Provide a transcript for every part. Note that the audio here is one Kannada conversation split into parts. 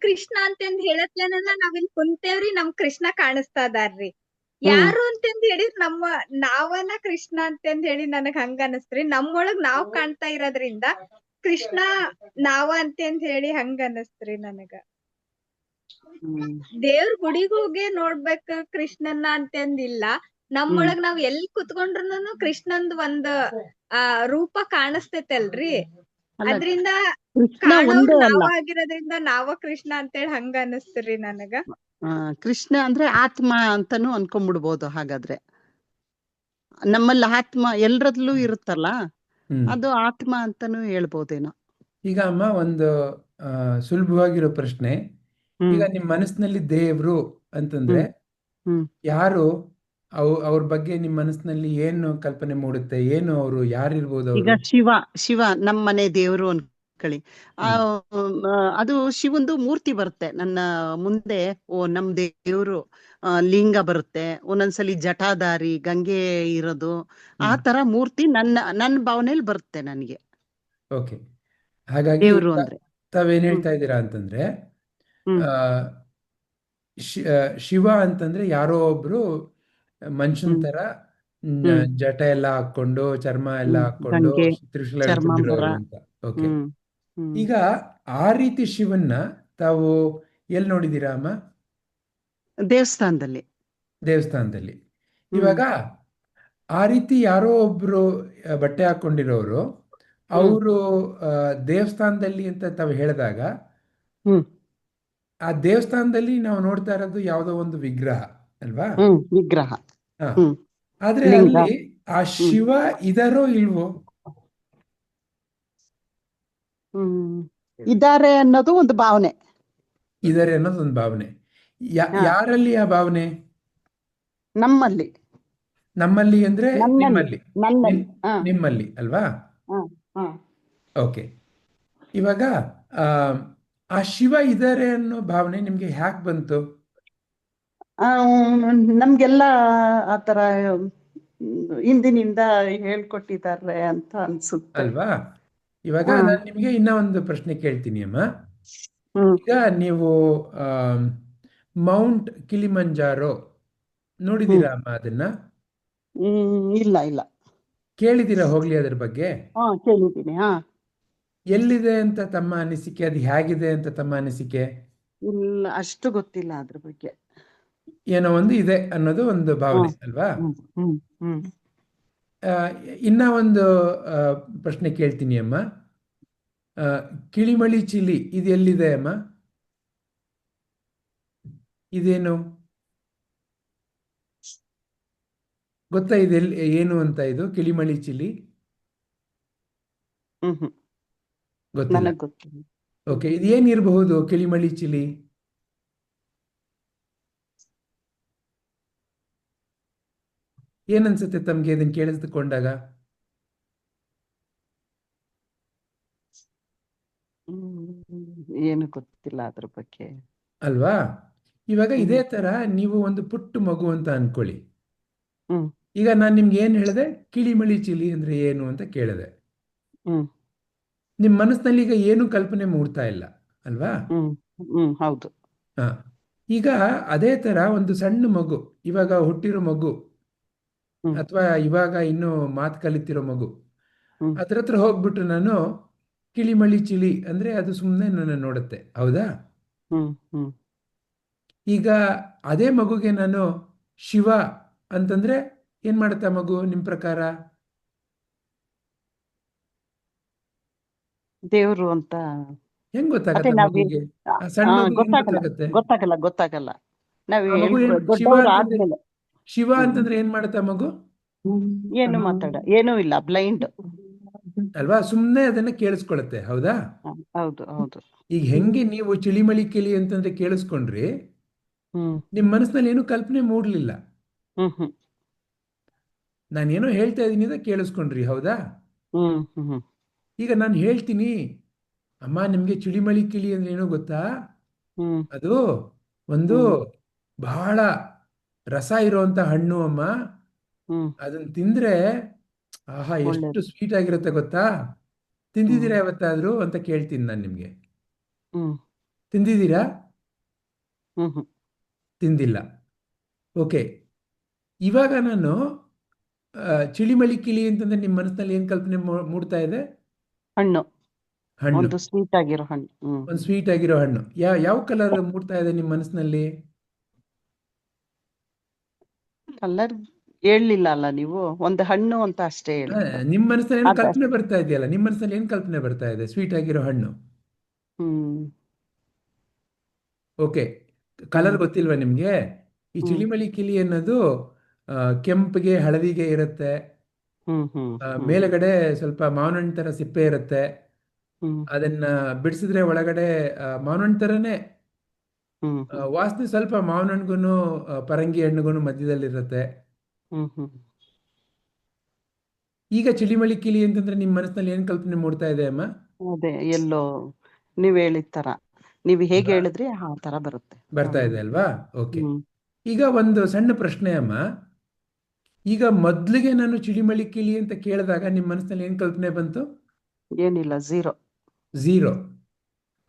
ಕೃಷ್ಣ ಅಂತಂದ್ ಹೇಳತ್ಲೇನ ನಾವಿಲ್ ಕುಂತೇವ್ರಿ ನಮ್ ಕೃಷ್ಣ ಕಾಣಿಸ್ತಾ ಇದಾರ್ರಿ. ಹ್ಮ್ ಯಾರು ಅಂತಂದ್ ಹೇಳಿರ್ ನಾವನ ಕೃಷ್ಣ ಅಂತಂದ್ ಹೇಳಿ ನನಗ್ ಹಂಗ ಅನಸ್ತ್ರಿ. ನಮ್ಮೊಳಗ್ ನಾವ್ ಕಾಣ್ತಾ ಇರೋದ್ರಿಂದ ಕೃಷ್ಣ ನಾವ ಅಂತಂದ್ ಹೇಳಿ ಹಂಗ ಅನಸ್ತ್ರಿ ನನಗ. ಹ್ಮ್ ದೇವ್ರ ಗುಡಿಗ್ ಹೋಗಿ ನೋಡ್ಬೇಕ ಕೃಷ್ಣನ್ನ ಅಂತಂದಿಲ್ಲ. ನಮ್ಮೊಳಗ್ ನಾವ್ ಎಲ್ ಕುತ್ಕೊಂಡ್ರುನು ಕೃಷ್ಣಂದ್ ಒಂದ್ ರೂಪ ಕಾಣಿಸ್ತೈತಲ್ರಿ. ಅಲ್ಲ ಅದ್ರಿಂದ ಕೃಷ್ಣ ಕಾಣೋರ್ ಒಂದೇ ನಾವ ಅಲ್ಲ. ಆಗಿರೋದ್ರಿಂದ ನಾವ ಕೃಷ್ಣ ಅಂತೇಳಿ ಹಂಗ ಅನಸ್ತ್ರಿ ನನಗ. ಕೃಷ್ಣ ಅಂದ್ರೆ ಆತ್ಮ ಅಂತಾನು ಅನ್ಕೊಂಡ್ಬಿಡ್ಬೋದು. ಹಾಗಾದ್ರೆ ನಮ್ಮಲ್ಲಿ ಆತ್ಮ ಎಲ್ರಲ್ಲೂ ಇರುತ್ತಲ್ಲ, ಅದು ಆತ್ಮ ಅಂತಾನು ಹೇಳ್ಬೋದೇನೋ. ಈಗ ಅಮ್ಮ ಒಂದು ಸುಲಭವಾಗಿರೋ ಪ್ರಶ್ನೆ. ಈಗ ನಿಮ್ ಮನಸ್ಸಿನಲ್ಲಿ ದೇವ್ರು ಅಂತಂದ್ರೆ ಯಾರು? ಅವ್ರ ಬಗ್ಗೆ ನಿಮ್ ಮನಸ್ಸಿನಲ್ಲಿ ಏನು ಕಲ್ಪನೆ ಮೂಡುತ್ತೆ? ಏನು ಅವರು ಯಾರಿರ್ಬೋದು? ಈಗ ಶಿವ ನಮ್ಮ ಮನೆ ದೇವ್ರು ಅನ್ಕೊಳ್ಳಿ. ಅದು ಶಿವಂದು ಮೂರ್ತಿ ಬರುತ್ತೆ ನನ್ನ ಮುಂದೆ. ನಮ್ ದೇವ್ರು ಲಿಂಗ ಬರುತ್ತೆ, ಒಂದೊಂದ್ಸಲಿ ಜಟಾಧಾರಿ ಗಂಗೆ ಇರೋದು, ಆ ತರ ಮೂರ್ತಿ ನನ್ನ ಭಾವನೆಯಲ್ಲಿ ಬರುತ್ತೆ ನನಗೆ. ಓಕೆ, ಹಾಗಾಗಿ ದೇವ್ರು ಅಂದ್ರೆ ತಾವೇನ್ ಹೇಳ್ತಾ ಇದ್ದೀರಾ ಅಂತಂದ್ರೆ ಶಿವ ಅಂತಂದ್ರೆ ಯಾರೋ ಒಬ್ರು ಮನುಷ್ಯನ್ ತರ ಜಟ ಎಲ್ಲ ಹಾಕೊಂಡು, ಚರ್ಮ ಎಲ್ಲ ಹಾಕೊಂಡು, ತ್ರಿಶೂಲ ಹಿಡ್ಕೊಂಡಿರೋರು ಅಂತ. ಓಕೆ, ಈಗ ಆ ರೀತಿ ಶಿವನ್ನ ತಾವು ಎಲ್ಲಿ ನೋಡಿದೀರಾ ಅಮ್ಮ? ದೇವಸ್ಥಾನದಲ್ಲಿ. ಇವಾಗ ಆ ರೀತಿ ಯಾರೋ ಒಬ್ರು ಬಟ್ಟೆ ಹಾಕೊಂಡಿರೋರು ಅವರು ದೇವಸ್ಥಾನದಲ್ಲಿ ಅಂತ ತಾವು ಹೇಳಿದಾಗ, ಆ ದೇವಸ್ಥಾನದಲ್ಲಿ ನಾವು ನೋಡ್ತಾ ಇರೋದು ಯಾವುದೋ ಒಂದು ವಿಗ್ರಹ ಅಲ್ವಾ? ವಿಗ್ರಹ. ಆದ್ರೆ ಅಲ್ಲಿ ಆ ಶಿವ ಇದಾರೋ ಇಲ್ವೋ? ಇದಾರೆ ಅನ್ನೋದು ಒಂದು ಭಾವನೆ. ಇದಾರೆ ಅನ್ನೋದು ಒಂದು ಭಾವನೆ. ಯಾರಲ್ಲಿ ಆ ಭಾವನೆ? ನಮ್ಮಲ್ಲಿ ಅಂದ್ರೆ ನಿಮ್ಮಲ್ಲಿ ಅಲ್ವಾ? ಓಕೆ, ಇವಾಗ ಆ ಶಿವ ಇದಾರೆ ಅನ್ನೋ ಭಾವನೆ ನಿಮ್ಗೆ ಹ್ಯಾಕ್ ಬಂತು? ನಮ್ಗೆಲ್ಲ ಆತರ ಹಿಂದಿನಿಂದ ಹೇಳ್ಕೊಟ್ಟಿದ್ದಾರೆ ಅಂತ ಅನ್ಸುತ್ತೆ ಅಲ್ವಾ? ಇವಾಗ ನಾನು ನಿಮ್ಗೆ ಇನ್ನ ಒಂದು ಪ್ರಶ್ನೆ ಕೇಳ್ತೀನಿ ಅಮ್ಮ. ಈಗ ನೀವು ಮೌಂಟ್ ಕಿಲಿಮಂಜಾರೋ ನೋಡಿದೀರಾ ಅಮ್ಮ? ಅದನ್ನ ಇಲ್ಲ. ಕೇಳಿದೀರಾ ಹೋಗ್ಲಿ ಅದ್ರ ಬಗ್ಗೆ? ಕೇಳಿದ್ದೀನಿ. ಎಲ್ಲಿದೆ ಅಂತ ತಮ್ಮ ಅನಿಸಿಕೆ? ಅದು ಹೇಗಿದೆ ಅಂತ ತಮ್ಮ ಅನಿಸಿಕೆ? ಇಲ್ಲ, ಅಷ್ಟು ಗೊತ್ತಿಲ್ಲ ಅದ್ರ ಬಗ್ಗೆ. ಏನೋ ಒಂದು ಇದೆ ಅನ್ನೋದು ಒಂದು ಭಾವನೆ ಅಲ್ವಾ? ಇನ್ನ ಒಂದು ಪ್ರಶ್ನೆ ಕೇಳ್ತೀನಿ ಅಮ್ಮ. ಕಿಳಿಮಳಿ ಚಿಲಿ ಇದು ಎಲ್ಲಿದೆ ಅಮ್ಮ? ಇದೇನು ಗೊತ್ತಾ? ಇದೆಲ್ಲಿ ಏನು ಅಂತ? ಇದು ಕಿಳಿಮಳಿ ಚಿಲಿ ಗೊತ್ತಿಲ್ಲ. ಓಕೆ, ಇದು ಏನಿರಬಹುದು ಕಿಳಿಮಳಿ ಚಿಲಿ? ಏನನ್ಸುತ್ತೆ ತಮ್ಗೆ ಇದನ್ನ ಕೇಳಿಸ್ಕೊಂಡಾಗ? ಏನು ಗೊತ್ತಿಲ್ಲ ಅದ್ರ ಬಗ್ಗೆ ಅಲ್ವಾ? ಇವಾಗ ಇದೇ ತರ ನೀವು ಒಂದು ಪುಟ್ಟ ಮಗು ಅಂತ ಅನ್ಕೊಳ್ಳಿ. ಈಗ ನಾನು ನಿಮ್ಗೆ ಏನ್ ಹೇಳಿದೆ? ಕಿಳಿಮಳಿ ಚಿಲಿ ಅಂದ್ರೆ ಏನು ಅಂತ ಕೇಳಿದೆ. ನಿಮ್ ಮನಸ್ಸಿನಲ್ಲಿ ಈಗ ಏನು ಕಲ್ಪನೆ ಮೂಡ್ತಾ ಇಲ್ಲ ಅಲ್ವಾ? ಹೌದು. ಈಗ ಅದೇ ತರ ಒಂದು ಸಣ್ಣ ಮಗು, ಇವಾಗ ಹುಟ್ಟಿರೋ ಮಗು ಅಥವಾ ಇವಾಗ ಇನ್ನು ಮಾತು ಕಲಿತಿರೋ ಮಗು, ಹತ್ರ ಹೋಗ್ಬಿಟ್ಟು ನಾನು ಕಿಳಿಮಳಿ ಚಿಲಿ ಅಂದ್ರೆ ಅದು ಸುಮ್ಮನೆ ನನ್ನ ನೋಡುತ್ತೆ, ಹೌದಾ? ಈಗ ಅದೇ ಮಗುಗೆ ನಾನು ಶಿವ ಅಂತಂದ್ರೆ ಏನ್ ಮಾಡುತ್ತೆ ಮಗು ನಿಮ್ ಪ್ರಕಾರ? ದೇವ್ರು ಅಂತ ಹೆಂಗ್ ಗೊತ್ತಾಗತ್ತೆ ಮಗುಗೆ? ಸಣ್ಣ ಮಗುಗೆ ಹೆಂಗ್ ಗೊತ್ತಾಗತ್ತೆ? ಗೊತ್ತಾಗಲ್ಲ. ಮಗು ಶಿವ ಅಂತಂದ್ರೆ ಏನ್ ಮಾಡುತ್ತೆ ಮಗು? ಏನೂ ಇಲ್ಲ, ಬ್ಲೈಂಡ್ ಅಲ್ವಾ? ಸುಮ್ಮನೆ ಅದನ್ನ ಕೇಳಿಸ್ಕೊಳತ್ತೆ, ಹೌದಾ? ಹೌದು. ಈಗ ಹೆಂಗೆ ನೀವು ಚಿಳಿಮಳಿ ಕಿಲಿ ಅಂತಂದ್ರೆ ಕೇಳಿಸ್ಕೊಂಡ್ರಿ, ನಿಮ್ ಮನಸ್ಸಿನಲ್ಲಿ ಏನು ಕಲ್ಪನೆ ಮೂಡ್ಲಿಲ್ಲ. ನಾನೇನೋ ಹೇಳ್ತಾ ಇದೀನಿ ಅಂತ ಕೇಳಿಸ್ಕೊಂಡ್ರಿ, ಹೌದಾ? ಈಗ ನಾನು ಹೇಳ್ತೀನಿ, ಅಮ್ಮ ನಿಮ್ಗೆ ಚಿಳಿಮಳಿ ಕಿಲಿ ಅಂದ್ರೆ ಏನೋ ಗೊತ್ತಾ? ಅದು ಒಂದು ಬಹಳ ರಸ ಇರುವಂತ ಹಣ್ಣು ಅಮ್ಮ. ಅದನ್ನ ತಿಂದ್ರೆ ಆಹಾ ಎಷ್ಟು ಸ್ವೀಟ್ ಆಗಿರುತ್ತೆ ಗೊತ್ತಾ? ತಿಂದಿದ್ದೀರಾ ಯಾವತ್ತಾದ್ರೂ ಅಂತ ಕೇಳ್ತೀನಿ ನಾನು ನಿಮ್ಗೆ. ತಿಂದಿದ್ದೀರಾ? ಹ್ಮ್ ಹ್ಮ್ ತಿಂದಿಲ್ಲ. ಓಕೆ. ಇವಾಗ ನಾನು ಚಿಳಿಮಳಿ ಕಿಳಿ ಅಂತಂದ್ರೆ ನಿಮ್ಮ ಮನಸ್ಸಿನಲ್ಲಿ ಏನ್ ಕಲ್ಪನೆ ಮೂಡ್ತಾ ಇದೆ? ಹಣ್ಣು, ಹಣ್ಣು, ಒಂದು ಸ್ವೀಟ್ ಆಗಿರೋ ಹಣ್ಣು. ಒಂದು ಸ್ವೀಟ್ ಆಗಿರೋ ಹಣ್ಣು. ಯಾವ ಕಲರ್ ಮೂಡ್ತಾ ಇದೆ ನಿಮ್ಮ ಮನಸ್ಸಿನಲ್ಲಿ? ಕಲರ್ ಹೇಳಲಿಲ್ಲ ಅಲ್ಲ ನೀವು, ಒಂದು ಹಣ್ಣು ಅಂತ ಅಷ್ಟೇ ಆ, ಹೇಳಿದ್ದು. ನಿಮ್ಮ ಮನಸ್ಸಿನಲ್ಲಿ ಏನು ಅದ ಕಲ್ಪನೆ ಬರ್ತಾ ಇದೆಯಲ್ಲ, ನಿಮ್ಮ ಮನಸ್ಸಿನಲ್ಲಿ ಏನು ಕಲ್ಪನೆ ಬರ್ತಾ ಇದೆ? ಸ್ವೀಟ್ ಆಗಿರೋ ಹಣ್ಣು. ಹ್ಮ್ ಓಕೆ. ಕಲರ್ ಹ್ಮ್ ಗೊತ್ತಿಲ್ವಾ ನಿಮ್ಗೆ? ಈ ಹ್ಮ್ ಚಿಳಿಮಳಿ ಕಿಳಿ ಅನ್ನೋದು ಕೆಂಪಿಗೆ ಹಳದಿಗೆ ಇರುತ್ತೆ. ಹ್ಮ್ ಹ್ಮ್ ಹ್ಮ್ ಮೇಲುಗಡೆ ಸ್ವಲ್ಪ ಮಾವಿನ ಹಣ್ಣು ತರ ಸಿಪ್ಪೆ ಇರುತ್ತೆ. ಹ್ಮ್ ಅದನ್ನ ಬಿಡಿಸಿದ್ರೆ ಒಳಗಡೆ ಮಾವಿನ ಹಣ್ಣು ಥರನೇ ಹ್ಮ್ ಹ್ಮ್ ವಾಸನೆ ಸ್ವಲ್ಪ ಮಾವಿನ ಹಣ್ಣಿಗೂ ಪರಂಗಿ ಹಣ್ಣಿಗೂ ಮಧ್ಯದಲ್ಲಿರುತ್ತೆ. ಹ್ಮ್ ಹ್ಮ್ ಈಗ ಚಿಳಿಮಳಿ ಕಿಳಿ ಅಂತಂದ್ರೆ ನಿಮ್ಮ ಮನಸ್ಸಿನಲ್ಲಿ ಏನು ಕಲ್ಪನೆ ಮೂಡ್ತಾ ಇದೆ ಅಮ್ಮ? ಅದೇ ಎಲ್ಲೋ ನೀವ್ ಹೇಳಿದ ತರ, ನೀವು ಹೇಗೆ ಅಲ್ವಾ? ಹೇಳಿದ್ರಿ ಆ ತರ ಬರುತ್ತೆ. ಬರ್ತಾ ಇದೆ ಅಲ್ವಾ? ಓಕೆ. ಹ್ಮ್ ಈಗ ಒಂದು ಸಣ್ಣ ಪ್ರಶ್ನೆ ಅಮ್ಮ. ಈಗ ಮೊದ್ಲಿಗೆ ನಾನು ಚಿಳಿಮಳಿ ಕಿಳಿ ಅಂತ ಕೇಳಿದಾಗ ನಿಮ್ಮ ಮನಸ್ಸಿನಲ್ಲಿ ಏನು ಕಲ್ಪನೆ ಬಂತು? ಏನಿಲ್ಲ, ಝೀರೋ. ಝೀರೋ.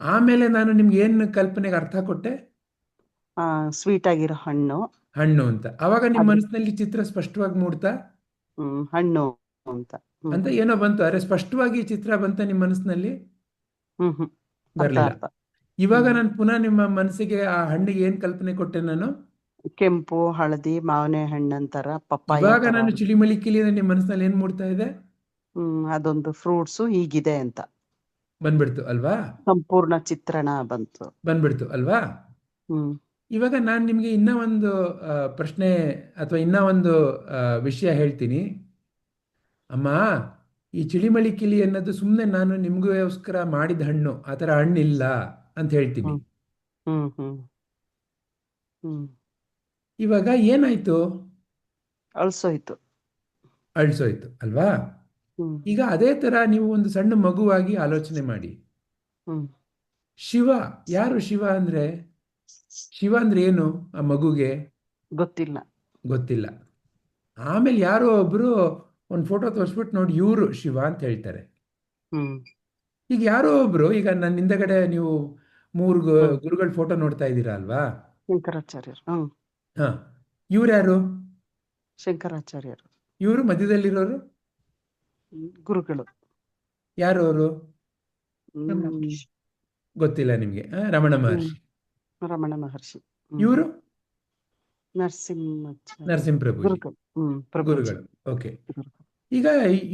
ಆಮೇಲೆ ನಾನು ನಿಮ್ಗೆ ಏನು ಕಲ್ಪನೆಗೆ ಅರ್ಥ ಕೊಟ್ಟೆ? ಸ್ವೀಟ್ ಆಗಿರೋ ಹಣ್ಣು. ಹಣ್ಣು ಅಂತ. ಅವಾಗ ನಿಮ್ಮ ಅದ್ರ ಮನಸ್ಸಿನಲ್ಲಿ ಚಿತ್ರ ಸ್ಪಷ್ಟವಾಗಿ ಮೂಡ್ತಾ ಹಣ್ಣು ಅಂತ. ಹ್ಮ್ ಅಂತ ಏನೋ ಬಂತು. ಅರೆ ಸ್ಪಷ್ಟವಾಗಿ ಚಿತ್ರ ಬಂತ ನಿಮ್ಮ ಮನಸ್ಸಿನಲ್ಲಿ? ಹ್ಮ್ ಹ್ಮ್ ಅರ್ಥ ಬರಲಿಲ್ಲ. ಅರ್ಥ. ಇವಾಗ ಹ್ಮ್ ನಾನು ಪುನಃ ನಿಮ್ಮ ಮನಸ್ಸಿಗೆ ಆ ಹಣ್ಣಿಗೆ ಏನು ಕಲ್ಪನೆ ಕೊಟ್ಟೆ ನಾನು? ಕೆಂಪು, ಹಳದಿ, ಮಾವಿನ ಹಣ್ಣಂತರ, ಪಪ್ಪಾಯ ಇವಾಗ ತರ. ನಾನು ಚಿಳಿಮಳಿ ಕಿಳಿ ಅಂದ್ರೆ ನಿಮ್ಮ ಮನಸ್ಸಿನಲ್ಲಿ ಏನು ಮೂಡ್ತಾ ಇದೆ? ಅದೊಂದು ಫ್ರೂಟ್ಸು ಹೀಗಿದೆ ಅಂತ ಬಂದ್ಬಿಡ್ತು ಅಲ್ವಾ? ಸಂಪೂರ್ಣ ಚಿತ್ರಣ ಬಂತು. ಬಂದ್ಬಿಡ್ತು ಅಲ್ವಾ? ಹ್ಮ್ ಇವಾಗ ನಾನು ನಿಮಗೆ ಇನ್ನೂ ಒಂದು ಪ್ರಶ್ನೆ ಅಥವಾ ಇನ್ನೂ ಒಂದು ವಿಷಯ ಹೇಳ್ತೀನಿ ಅಮ್ಮ. ಈ ಚಿಳಿಮಳಿ ಕಿಳಿ ಅನ್ನೋದು ಸುಮ್ಮನೆ ನಾನು ನಿಮಗೋಸ್ಕರ ಮಾಡಿದ ಹಣ್ಣು, ಆ ಥರ ಹಣ್ಣಿಲ್ಲ ಅಂತ ಹೇಳ್ತೀನಿ. ಹ್ಮ್ ಹ್ಮ್ ಹ್ಮ್ ಹ್ಮ್ ಇವಾಗ ಏನಾಯ್ತು? ಅಳ್ಸೋಯ್ತು. ಅಳಿಸೋಯ್ತು ಅಲ್ವಾ? ಹ್ಮ್ ಈಗ ಅದೇ ಥರ ನೀವು ಒಂದು ಸಣ್ಣ ಮಗುವಾಗಿ ಆಲೋಚನೆ ಮಾಡಿ. ಹ್ಮ್ ಶಿವ, ಯಾರು ಶಿವ ಅಂದರೆ? ಶಿವ ಅಂದ್ರೆ ಏನು ಆ ಮಗುಗೆ? ಗೊತ್ತಿಲ್ಲ. ಗೊತ್ತಿಲ್ಲ. ಆಮೇಲೆ ಯಾರೋ ಒಬ್ಬರು ಒಂದು ಫೋಟೋ ತೋರಿಸ್ಬಿಟ್ಟು ನೋಡಿ ಇವರು ಶಿವ ಅಂತ ಹೇಳ್ತಾರೆ. ಹ್ಮ್ ಈಗ ಯಾರೋ ಒಬ್ರು, ಈಗ ನನ್ನ ಹಿಂದಗಡೆ ನೀವು ಮೂರು ಹ್ಮ್ ಗುರುಗಳ ಫೋಟೋ ನೋಡ್ತಾ ಇದ್ದೀರಾ ಅಲ್ವಾ? ಶಂಕರಾಚಾರ್ಯರು. ಹಾ, ಇವ್ರು ಯಾರು? ಶಂಕರಾಚಾರ್ಯರು ಇವರು ಮಧ್ಯದಲ್ಲಿರೋರು ಗುರುಗಳು. ಯಾರು ಅವರು? ಹ್ಮ್ ಗೊತ್ತಿಲ್ಲ ನಿಮಗೆ? ರಮಣ ಹ್ಮ್ ಮಹರ್ಷಿ. ರಮಣ ಮಹರ್ಷಿ. ಇವರು ನರಸಿಂಹಾಚಾರ್ಯ ನರಸಿಂಹಪ್ರಭುಜಿ ಗುರುಗಳು. ಪ್ರಭುಜಿ ಗುರುಗಳು. ಓಕೆ. ಗುರುಗಳು. ಈಗ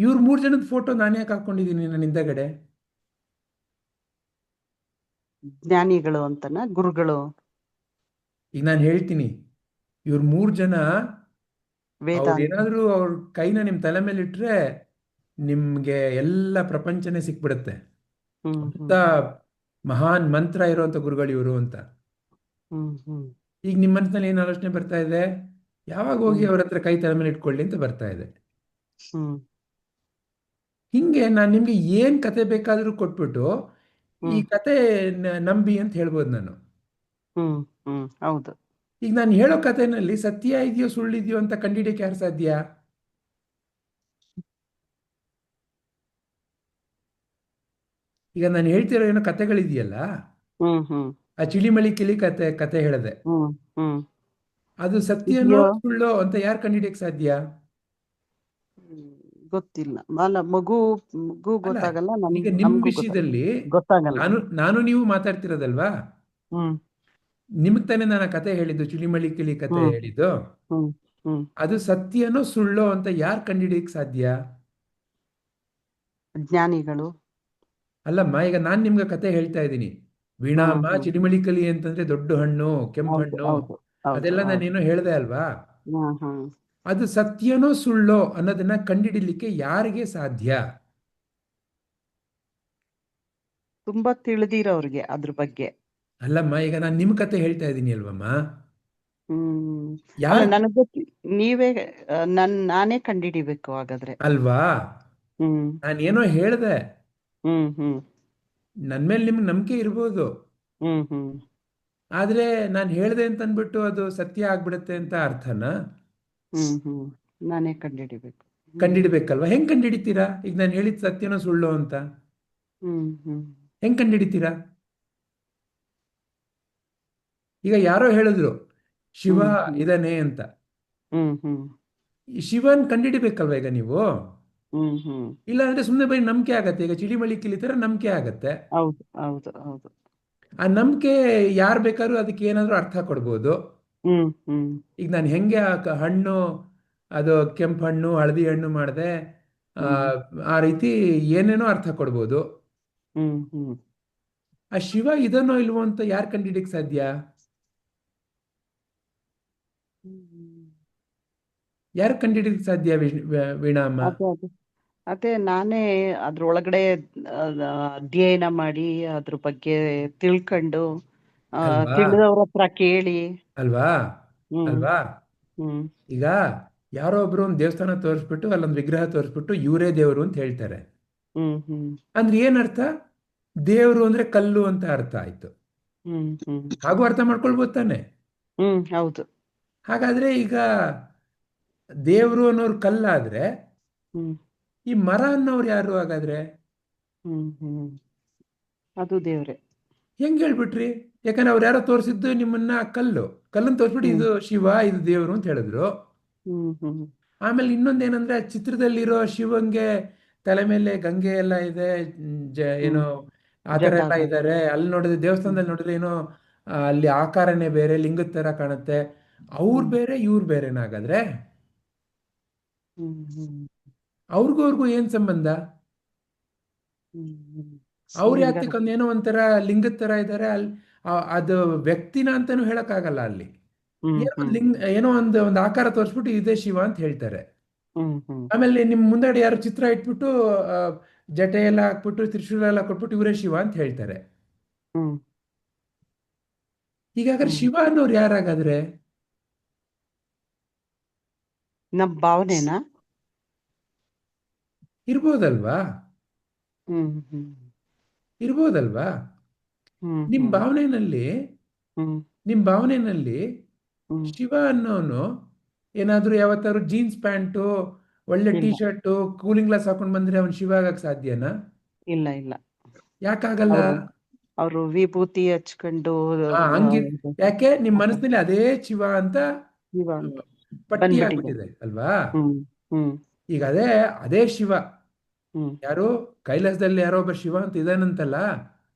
ಇವ್ರ ಮೂರು ಜನದ ಫೋಟೋ ನಾನು ಯಾಕೆ ಹಾಕೊಂಡಿದ್ದೀನಿ ನನ್ನ ಹಿಂದಗಡೆ? ಜ್ಞಾನಿಗಳು ಅಂತನ, ಗುರುಗಳು, ಈಗ ನಾನು ಹೇಳ್ತೀನಿ, ಇವ್ರ ಮೂರು ಜನ ಅವ್ರು ವೇದಾಂತ. ಏನಾದರೂ ಅವ್ರ ಕೈನ ನಿಮ್ಮ ತಲೆ ಮೇಲೆ ಇಟ್ರೆ ನಿಮ್ಗೆ ಎಲ್ಲ ಪ್ರಪಂಚನೇ ಸಿಕ್ಬಿಡುತ್ತೆ. ಹ್ಮ್ ಅಂತ ಹ್ಮ್ ಮಹಾನ್ ಮಂತ್ರ ಇರುವಂತ ಗುರುಗಳು ಇವರು ಅಂತ. ಹ್ಮ್ ಹ್ಮ್ ಈಗ ನಿಮ್ಮ ಮನಸ್ಸಿನಲ್ಲಿ ಏನು ಆಲೋಚನೆ ಬರ್ತಾ ಇದೆ? ಯಾವಾಗ ಹೋಗಿ ಹ್ಮ್ ಅವ್ರ ಹತ್ರ ಕೈ ತಲೆ ಮೇಲೆ ಇಟ್ಕೊಳ್ಳಿ ಅಂತ ಬರ್ತಾ ಇದೆ. ಹ್ಮ್ ಹಿಂಗೆ ನಾನು ನಿಮ್ಗೆ ಏನ್ ಕತೆ ಬೇಕಾದರೂ ಕೊಟ್ಬಿಟ್ಟು ಈ ಹ್ಮ್ ಕತೆ ನಂಬಿ ಅಂತ ಹೇಳ್ಬೋದು ನಾನು. ಹ್ಮ್ ಹೌದು. ಈಗ ನಾನು ಹೇಳೋ ಕಥೆನಲ್ಲಿ ಸತ್ಯ ಇದೆಯೋ ಸುಳ್ಳಿದೆಯೋ ಅಂತ ಕಂಡಿಡಿಯಕ್ಕೆ ಯಾರು ಸಾಧ್ಯ? ಈಗ ನಾನು ಹೇಳ್ತಿರೋ ಏನೋ ಕತೆಗಳಿದೆಯಲ್ಲ, ಹ್ಮ್ ಹ್ಮ್ ಆ ಚಿಳಿಮಳಿ ಕಿಳಿ ಕತೆ ಹೇಳಿದೆ, ಹ್ಮ್ ಹ್ಮ್ ಅದು ಸತ್ಯನೋ ಇದೆಯೋ ಸುಳ್ಳೋ ಅಂತ ಯಾರು ಕಂಡಿಡಿಯಕ್ಕೆ ಸಾಧ್ಯ? ಗೊತ್ತಿಲ್ಲ. ಅಲ್ಲ, ಮಗು ಅಲ್ಲ, ಗೊತ್ತಾಗಲ್ಲ, ಈಗ ನಿಮ್ಮ ನಮಗೂ ವಿಷಯದಲ್ಲಿ ಗೊತ್ತಾಗಲ್ಲ. ನಾನು ನೀವು ಮಾತಾಡ್ತಿರೋದಲ್ವಾ? ಹ್ಮ್ ನಿಮಗೆ ತಾನೇ ನಾನು ಆ ಕತೆ ಹೇಳಿದ್ದು, ಚಿಳಿಮಳಿ ಕಿಳಿ ಕತೆ ಹ್ಮ್ ಹೇಳಿದ್ದು. ಹ್ಮ್ ಹ್ಮ್ ಅದು ಸತ್ಯನೋ ಸುಳ್ಳೋ ಅಂತ ಯಾರು ಕಂಡಿಡಿಯಕ್ಕೆ ಸಾಧ್ಯ? ಜ್ಞಾನಿಗಳು. ಅಲ್ಲಮ್ಮ, ಈಗ ನಾನು ನಿಮ್ಗೆ ಕತೆ ಹೇಳ್ತಾ ಇದ್ದೀನಿ. ವೀಣಾಮ್ಮ ಹ್ಮ್ ಚಿಡಿಮಳಿ ಕಲಿ ಅಂತಂದ್ರೆ ದೊಡ್ಡ ಹಣ್ಣು, ಕೆಂಪು ಹೌದು ಹಣ್ಣು, ಹೌದು ಹೌದು ಅದೆಲ್ಲ ಹೌದು. ನಾನೇನೋ ಹೇಳ್ದೆ ಅಲ್ವಾ? ಹ್ಮ್ ಅದು ಸತ್ಯನೋ ಸುಳ್ಳೋ ಅನ್ನೋದನ್ನ ಕಂಡಿಡಿಲಿಕ್ಕೆ ಯಾರಿಗೆ ಸಾಧ್ಯ? ತುಂಬಾ ತಿಳಿದಿರೋರಿಗೆ ಅದ್ರ ಬಗ್ಗೆ. ಅಲ್ಲಮ್ಮ, ಈಗ ನಾನು ನಿಮ್ ಕತೆ ಹೇಳ್ತಾ ಇದ್ದೀನಿ ಅಲ್ವಮ್ಮ? ಅಲ್ಲ, ಯಾಕೆ ನನಗ್ ಗೊತ್ತಿ ನೀವೇ ನಾನೇ ಕಂಡಿಡಿಬೇಕು ಹಾಗಾದ್ರೆ. ಅಲ್ವಾ? ಹ್ಮ್ ನಾನೇನೋ ಹೇಳ್ದೆ, ಹ್ಮ್ ಹ್ಮ್ ನನ್ ಮೇಲೆ ನಿಮ್ಗೆ ನಂಬಿಕೆ ಇರ್ಬೋದು, ಹ್ಮ್ ಹ್ಮ್ ಆದ್ರೆ ನಾನು ಹೇಳ್ದೆ ಅಂತ ಅಂದ್ಬಿಟ್ಟು ಅದು ಸತ್ಯ ಆಗ್ಬಿಡುತ್ತೆ ಅಂತ ಅರ್ಥನಾ? ಹ್ಮ್ ನಾನೇ ಕಂಡಿಡಿಬೇಕು. ಕಂಡಿಡಿಬೇಕಲ್ವಾ? ಹೆಂಗ್ ಕಂಡಿಡಿತೀರಾ? ಈಗ ನಾನು ಹೇಳಿದ ಸತ್ಯನೋ ಸುಳ್ಳೋ ಅಂತ ಹ್ಮ್ ಹೆಂಗ್ ಕಂಡಿಡಿತೀರಾ? ಈಗ ಯಾರೋ ಹೇಳಿದ್ರು ಶಿವ ಇದಾನೆ ಅಂತ. ಈ ಶಿವನ್ ಕಂಡಿಡಿಬೇಕಲ್ವ ಈಗ ನೀವು. ಇಲ್ಲ ಅಂದ್ರೆ ಸುಮ್ಮನೆ ಬರೀ ನಂಬಿಕೆ ಆಗತ್ತೆ. ಈಗ ಚಿಳಿಮಳಿ ಕಿಲಿತರ ನಂಬಿಕೆ ಆಗತ್ತೆ. ಹೌದು ಹೌದು ಹೌದು. ಆ ನಂಬಿಕೆ ಯಾರು ಬೇಕಾದ್ರೂ ಅದಕ್ಕೆ ಏನಾದ್ರೂ ಅರ್ಥ ಕೊಡ್ಬೋದು. ಈಗ ನಾನು ಹೆಂಗೆ ಹಣ್ಣು ಅದು ಕೆಂಪು ಹಣ್ಣು ಹಳದಿ ಹಣ್ಣು ಮಾಡಿದೆ, ಆ ರೀತಿ ಏನೇನೋ ಅರ್ಥ ಕೊಡ್ಬೋದು. ಆ ಶಿವ ಇದನ್ನೋ ಇಲ್ವೋ ಅಂತ ಯಾರು ಕಂಡಿಡಿಯಕ್ ಸಾಧ್ಯ? ಯಾರು ಕಂಡಿಡಿಯಕ್ ಸಾಧ್ಯ ವೀಣಾಮ್ಮ? ಅದೇ ನಾನೇ ಅದ್ರೊಳಗಡೆ ಅಧ್ಯಯನ ಮಾಡಿ ಅದ್ರ ಬಗ್ಗೆ ತಿಳ್ಕೊಂಡು ತಿಳಿದವ್ರ ಹತ್ರ ಕೇಳಿ ಅಲ್ವಾ ಅಲ್ವಾ. ಈಗ ಯಾರೋ ಒಬ್ರು ಒಂದು ದೇವಸ್ಥಾನ ತೋರಿಸ್ಬಿಟ್ಟು ಅಲ್ಲೊಂದು ವಿಗ್ರಹ ತೋರಿಸ್ಬಿಟ್ಟು ಇವರೇ ದೇವರು ಅಂತ ಹೇಳ್ತಾರೆ. ಅಂದ್ರೆ ಏನರ್ಥ? ದೇವರು ಅಂದ್ರೆ ಕಲ್ಲು ಅಂತ ಅರ್ಥ ಆಯ್ತು. ಹಾಗೂ ಅರ್ಥ ಮಾಡ್ಕೊಳ್ಬೋದು ತಾನೆ. ಹೌದು. ಹಾಗಾದ್ರೆ ಈಗ ದೇವರು ಅನ್ನೋರು ಕಲ್ಲಾದ್ರೆ ಈ ಮರ ಅನ್ನೋರು ಯಾರು ಹಾಗಾದ್ರೆ? ಅದು ದೇವ್ರೆ. ಹೆಂಗ್ ಹೇಳ್ಬಿಟ್ರಿ? ಯಾಕಂದ್ರೆ ಅವ್ರು ಯಾರೋ ತೋರಿಸಿದ್ದು ನಿಮ್ಮನ್ನ ಕಲ್ಲನ್ನು ತೋರಿಸ್ಬಿಟ್ಟು ಇದು ಶಿವ ಇದು ದೇವರು ಅಂತ ಹೇಳಿದ್ರು. ಆಮೇಲೆ ಇನ್ನೊಂದೇನಂದ್ರೆ ಆ ಚಿತ್ರದಲ್ಲಿರೋ ಶಿವಂಗೆ ತಲೆ ಮೇಲೆ ಗಂಗೆ ಎಲ್ಲ ಇದೆ, ಏನೋ ಆತರ ಎಲ್ಲ ಇದ್ದಾರೆ. ಅಲ್ಲಿ ನೋಡಿದ್ರೆ ದೇವಸ್ಥಾನದಲ್ಲಿ ನೋಡಿದ್ರೆ ಏನೋ ಅಲ್ಲಿ ಆಕಾರನೇ ಬೇರೆ, ಲಿಂಗದ ತರ ಕಾಣುತ್ತೆ. ಅವ್ರು ಬೇರೆ ಇವ್ರು ಬೇರೆನಾಗಾದ್ರೆ ಅವ್ರಿಗೂ ಏನ್ ಸಂಬಂಧ? ಅವ್ರು ಯಾತಕ್ಕೊಂದು ಏನೋ ಒಂಥರ ಲಿಂಗದ ತರ ಇದ್ದಾರೆ, ಅಲ್ಲಿ ಅದು ವ್ಯಕ್ತಿನ ಅಂತಾನು ಹೇಳಕ್ ಆಗಲ್ಲ. ಅಲ್ಲಿ ಏನೋ ಒಂದು ಆಕಾರ ತೋರಿಸ್ಬಿಟ್ಟು ಇದೇ ಶಿವ ಅಂತ ಹೇಳ್ತಾರೆ. ಆಮೇಲೆ ನಿಮ್ ಮುಂದಡೆ ಯಾರು ಚಿತ್ರ ಇಟ್ಬಿಟ್ಟು ಜಟೆ ಎಲ್ಲ ಹಾಕ್ಬಿಟ್ಟು ತ್ರಿಶೂಲ ಎಲ್ಲ ಕೊಟ್ಬಿಟ್ಟು ಇವರೇ ಶಿವ ಅಂತ ಹೇಳ್ತಾರೆ. ಹೀಗಾದ್ರೆ ಶಿವ ಅನ್ನೋರು ಯಾರಾಗಾದ್ರೆ? ನಮ್ ಭಾವನೆನಾ? ಇರ್ಬೋದಲ್ವಾ? ಇರ್ಬೋದಲ್ವಾ? ನಿಮ್ ಭಾವನೆನಲ್ಲಿ ಶಿವ ಅನ್ನೋನು ಏನಾದ್ರೂ ಯಾವತ್ತಾದ್ರು ಜೀನ್ಸ್ ಪ್ಯಾಂಟು ಒಳ್ಳೆ ಟೀ ಶರ್ಟು ಕೂಲಿಂಗ್ ಗ್ಲಾಸ್ ಹಾಕೊಂಡ್ ಬಂದ್ರೆ ಅವ್ನು ಶಿವ ಆಗಕ್ ಸಾಧ್ಯನಾ? ಇಲ್ಲ ಇಲ್ಲ. ಯಾಕಾಗಲ್ಲ? ಅವರು ವಿಭೂತಿ ಹಚ್ಕೊಂಡು ಯಾಕೆ ನಿಮ್ ಮನಸ್ಸಿನಲ್ಲಿ ಅದೇ ಶಿವ ಅಂತ ಪಟ್ಟಿ ಆಗ್ಬಿಟ್ಟಿದೆ ಅಲ್ವಾ? ಈಗ ಅದೇ ಶಿವ ಯಾರು ಕೈಲಾಸದಲ್ಲಿ ಯಾರೋ ಒಬ್ಬ ಶಿವ ಅಂತ ಇದಾನಂತಲ್ಲ,